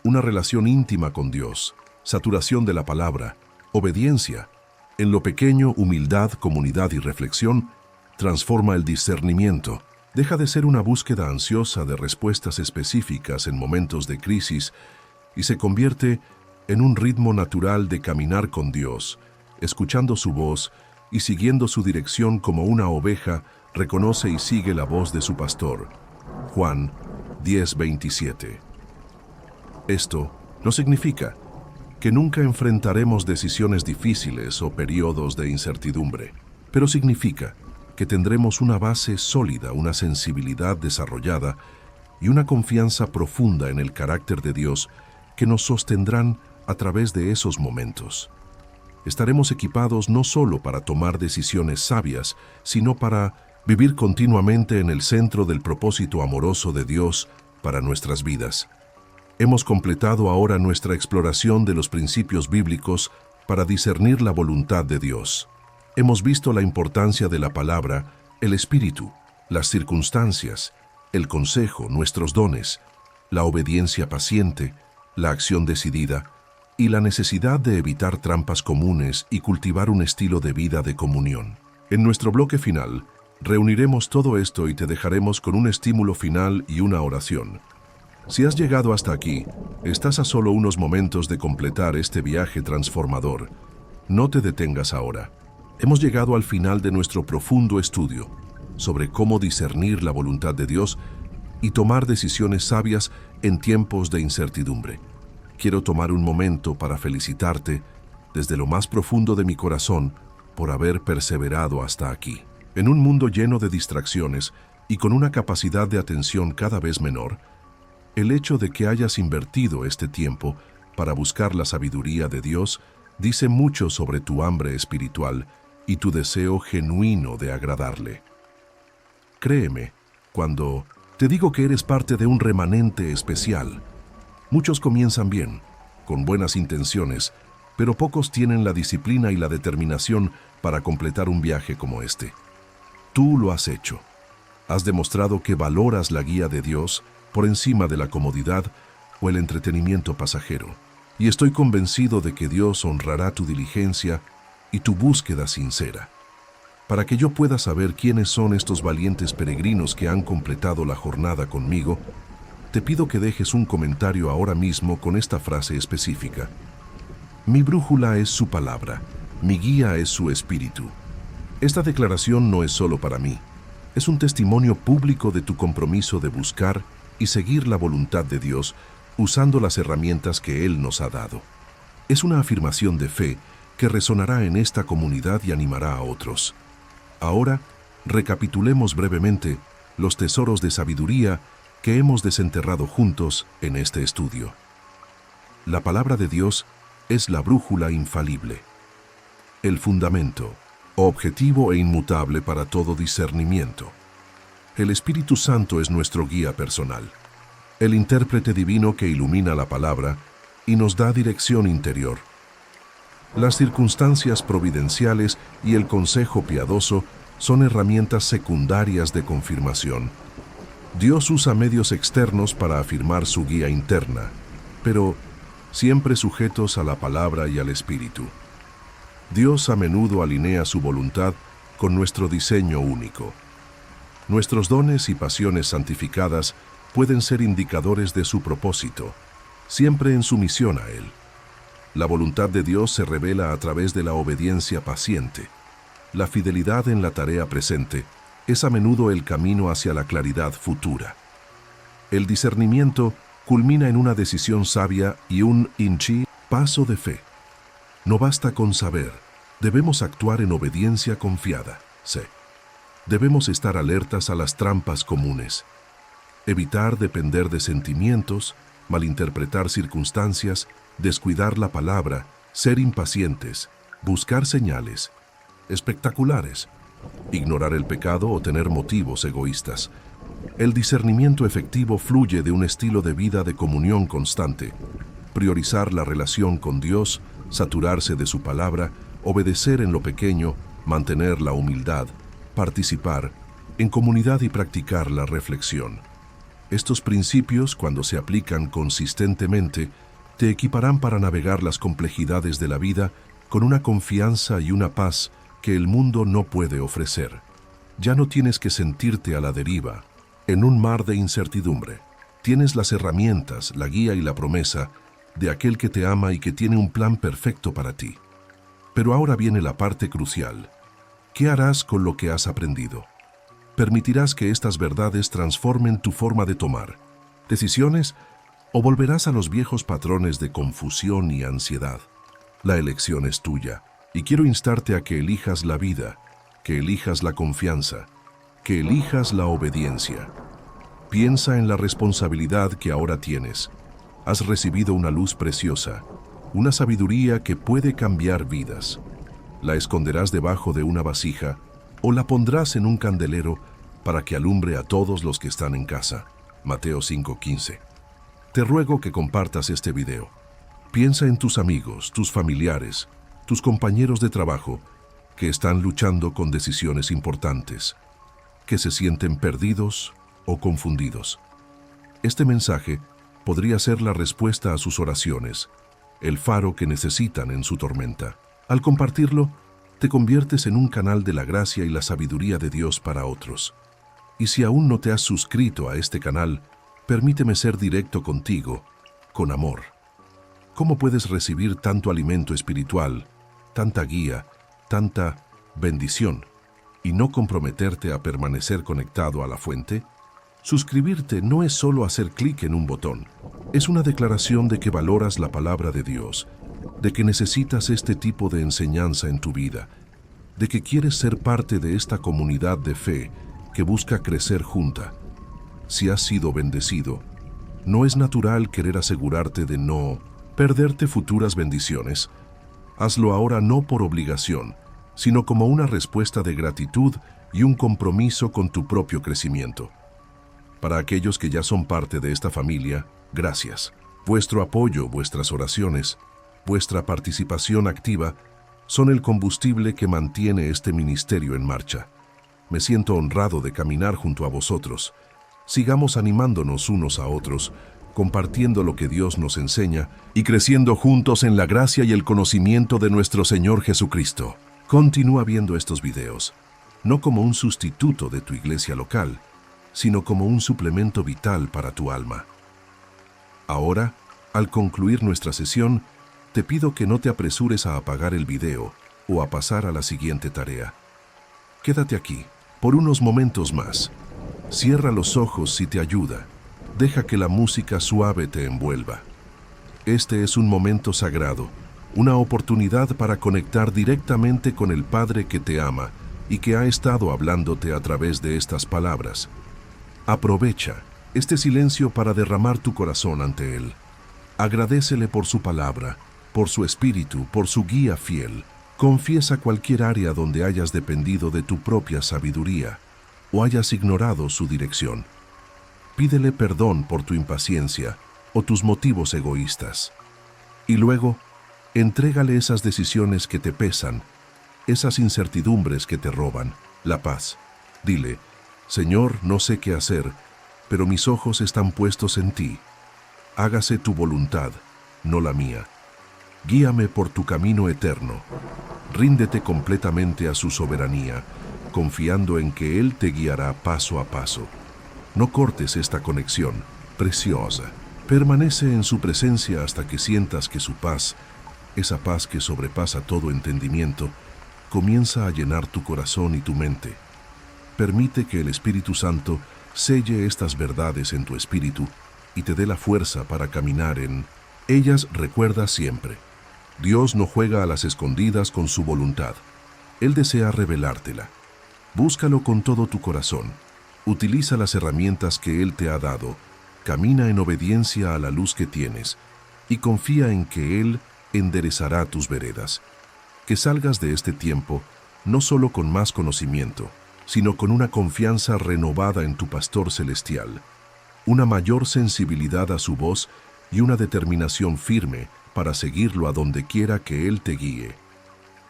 una relación íntima con Dios, saturación de la palabra, obediencia, en lo pequeño, humildad, comunidad y reflexión, transforma el discernimiento. Deja de ser una búsqueda ansiosa de respuestas específicas en momentos de crisis y se convierte en un ritmo natural de caminar con Dios, escuchando su voz y siguiendo su dirección como una oveja reconoce y sigue la voz de su pastor. Juan 10:27. Esto no significa que nunca enfrentaremos decisiones difíciles o periodos de incertidumbre, pero significa que tendremos una base sólida, una sensibilidad desarrollada y una confianza profunda en el carácter de Dios que nos sostendrán a través de esos momentos. Estaremos equipados no solo para tomar decisiones sabias, sino para vivir continuamente en el centro del propósito amoroso de Dios para nuestras vidas. Hemos completado ahora nuestra exploración de los principios bíblicos para discernir la voluntad de Dios. Hemos visto la importancia de la palabra, el Espíritu, las circunstancias, el consejo, nuestros dones, la obediencia paciente, la acción decidida y la necesidad de evitar trampas comunes y cultivar un estilo de vida de comunión. En nuestro bloque final, reuniremos todo esto y te dejaremos con un estímulo final y una oración. Si has llegado hasta aquí, estás a solo unos momentos de completar este viaje transformador. No te detengas ahora. Hemos llegado al final de nuestro profundo estudio sobre cómo discernir la voluntad de Dios y tomar decisiones sabias en tiempos de incertidumbre. Quiero tomar un momento para felicitarte desde lo más profundo de mi corazón por haber perseverado hasta aquí. En un mundo lleno de distracciones y con una capacidad de atención cada vez menor, el hecho de que hayas invertido este tiempo para buscar la sabiduría de Dios dice mucho sobre tu hambre espiritual y tu deseo genuino de agradarle. Créeme, cuando te digo que eres parte de un remanente especial. Muchos comienzan bien, con buenas intenciones, pero pocos tienen la disciplina y la determinación para completar un viaje como este. Tú lo has hecho. Has demostrado que valoras la guía de Dios por encima de la comodidad o el entretenimiento pasajero. Y estoy convencido de que Dios honrará tu diligencia y tu búsqueda sincera. Para que yo pueda saber quiénes son estos valientes peregrinos que han completado la jornada conmigo, te pido que dejes un comentario ahora mismo con esta frase específica. Mi brújula es su palabra, mi guía es su espíritu. Esta declaración no es solo para mí, es un testimonio público de tu compromiso de buscar y seguir la voluntad de Dios usando las herramientas que Él nos ha dado. Es una afirmación de fe que resonará en esta comunidad y animará a otros. Ahora, recapitulemos brevemente los tesoros de sabiduría que hemos desenterrado juntos en este estudio. La palabra de Dios es la brújula infalible, el fundamento, objetivo e inmutable para todo discernimiento. El Espíritu Santo es nuestro guía personal, el intérprete divino que ilumina la palabra y nos da dirección interior. Las circunstancias providenciales y el consejo piadoso son herramientas secundarias de confirmación. Dios usa medios externos para afirmar su guía interna, pero siempre sujetos a la palabra y al Espíritu. Dios a menudo alinea su voluntad con nuestro diseño único. Nuestros dones y pasiones santificadas pueden ser indicadores de su propósito, siempre en sumisión a Él. La voluntad de Dios se revela a través de la obediencia paciente. La fidelidad en la tarea presente es a menudo el camino hacia la claridad futura. El discernimiento culmina en una decisión sabia y un paso de fe. No basta con saber, debemos actuar en obediencia confiada. Debemos estar alertas a las trampas comunes, evitar depender de sentimientos, malinterpretar circunstancias, descuidar la palabra, ser impacientes, buscar señales espectaculares, ignorar el pecado o tener motivos egoístas. El discernimiento efectivo fluye de un estilo de vida de comunión constante, priorizar la relación con Dios, saturarse de su palabra, obedecer en lo pequeño, mantener la humildad, participar en comunidad y practicar la reflexión. Estos principios, cuando se aplican consistentemente, te equiparán para navegar las complejidades de la vida con una confianza y una paz que el mundo no puede ofrecer. Ya no tienes que sentirte a la deriva, en un mar de incertidumbre. Tienes las herramientas, la guía y la promesa de aquel que te ama y que tiene un plan perfecto para ti. Pero ahora viene la parte crucial. ¿Qué harás con lo que has aprendido? ¿Permitirás que estas verdades transformen tu forma de tomar decisiones o volverás a los viejos patrones de confusión y ansiedad? La elección es tuya y quiero instarte a que elijas la vida, que elijas la confianza, que elijas la obediencia. Piensa en la responsabilidad que ahora tienes. Has recibido una luz preciosa, una sabiduría que puede cambiar vidas. ¿La esconderás debajo de una vasija o la pondrás en un candelero para que alumbre a todos los que están en casa? Mateo 5:15. Te ruego que compartas este video. Piensa en tus amigos, tus familiares, tus compañeros de trabajo que están luchando con decisiones importantes, que se sienten perdidos o confundidos. Este mensaje podría ser la respuesta a sus oraciones, el faro que necesitan en su tormenta. Al compartirlo, te conviertes en un canal de la gracia y la sabiduría de Dios para otros. Y si aún no te has suscrito a este canal, permíteme ser directo contigo, con amor. ¿Cómo puedes recibir tanto alimento espiritual, tanta guía, tanta bendición, y no comprometerte a permanecer conectado a la fuente? Suscribirte no es solo hacer clic en un botón, es una declaración de que valoras la palabra de Dios, de que necesitas este tipo de enseñanza en tu vida, de que quieres ser parte de esta comunidad de fe que busca crecer junta. Si has sido bendecido, no es natural querer asegurarte de no perderte futuras bendiciones. Hazlo ahora no por obligación, sino como una respuesta de gratitud y un compromiso con tu propio crecimiento. Para aquellos que ya son parte de esta familia, gracias. Vuestro apoyo, vuestras oraciones, vuestra participación activa son el combustible que mantiene este ministerio en marcha. Me siento honrado de caminar junto a vosotros. Sigamos animándonos unos a otros, compartiendo lo que Dios nos enseña y creciendo juntos en la gracia y el conocimiento de nuestro Señor Jesucristo. Continúa viendo estos videos, no como un sustituto de tu iglesia local, sino como un suplemento vital para tu alma. Ahora, al concluir nuestra sesión, te pido que no te apresures a apagar el video o a pasar a la siguiente tarea. Quédate aquí, por unos momentos más. Cierra los ojos si te ayuda. Deja que la música suave te envuelva. Este es un momento sagrado, una oportunidad para conectar directamente con el Padre que te ama y que ha estado hablándote a través de estas palabras. Aprovecha este silencio para derramar tu corazón ante Él. Agradécele por su palabra, por su espíritu, por su guía fiel. Confiesa cualquier área donde hayas dependido de tu propia sabiduría o hayas ignorado su dirección. Pídele perdón por tu impaciencia o tus motivos egoístas. Y luego, entrégale esas decisiones que te pesan, esas incertidumbres que te roban, la paz. Dile: Señor, no sé qué hacer, pero mis ojos están puestos en ti. Hágase tu voluntad, no la mía. Guíame por tu camino eterno. Ríndete completamente a su soberanía, confiando en que Él te guiará paso a paso. No cortes esta conexión preciosa. Permanece en su presencia hasta que sientas que su paz, esa paz que sobrepasa todo entendimiento, comienza a llenar tu corazón y tu mente. Permite que el Espíritu Santo selle estas verdades en tu espíritu y te dé la fuerza para caminar en ellas. Recuerda siempre: Dios no juega a las escondidas con su voluntad. Él desea revelártela. Búscalo con todo tu corazón. Utiliza las herramientas que Él te ha dado. Camina en obediencia a la luz que tienes y confía en que Él enderezará tus veredas. Que salgas de este tiempo no solo con más conocimiento, sino con una confianza renovada en tu Pastor Celestial, una mayor sensibilidad a su voz y una determinación firme para seguirlo a donde quiera que Él te guíe.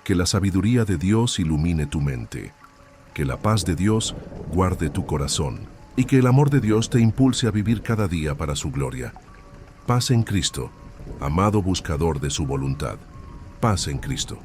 Que la sabiduría de Dios ilumine tu mente, que la paz de Dios guarde tu corazón y que el amor de Dios te impulse a vivir cada día para su gloria. Paz en Cristo, amado buscador de su voluntad. Paz en Cristo.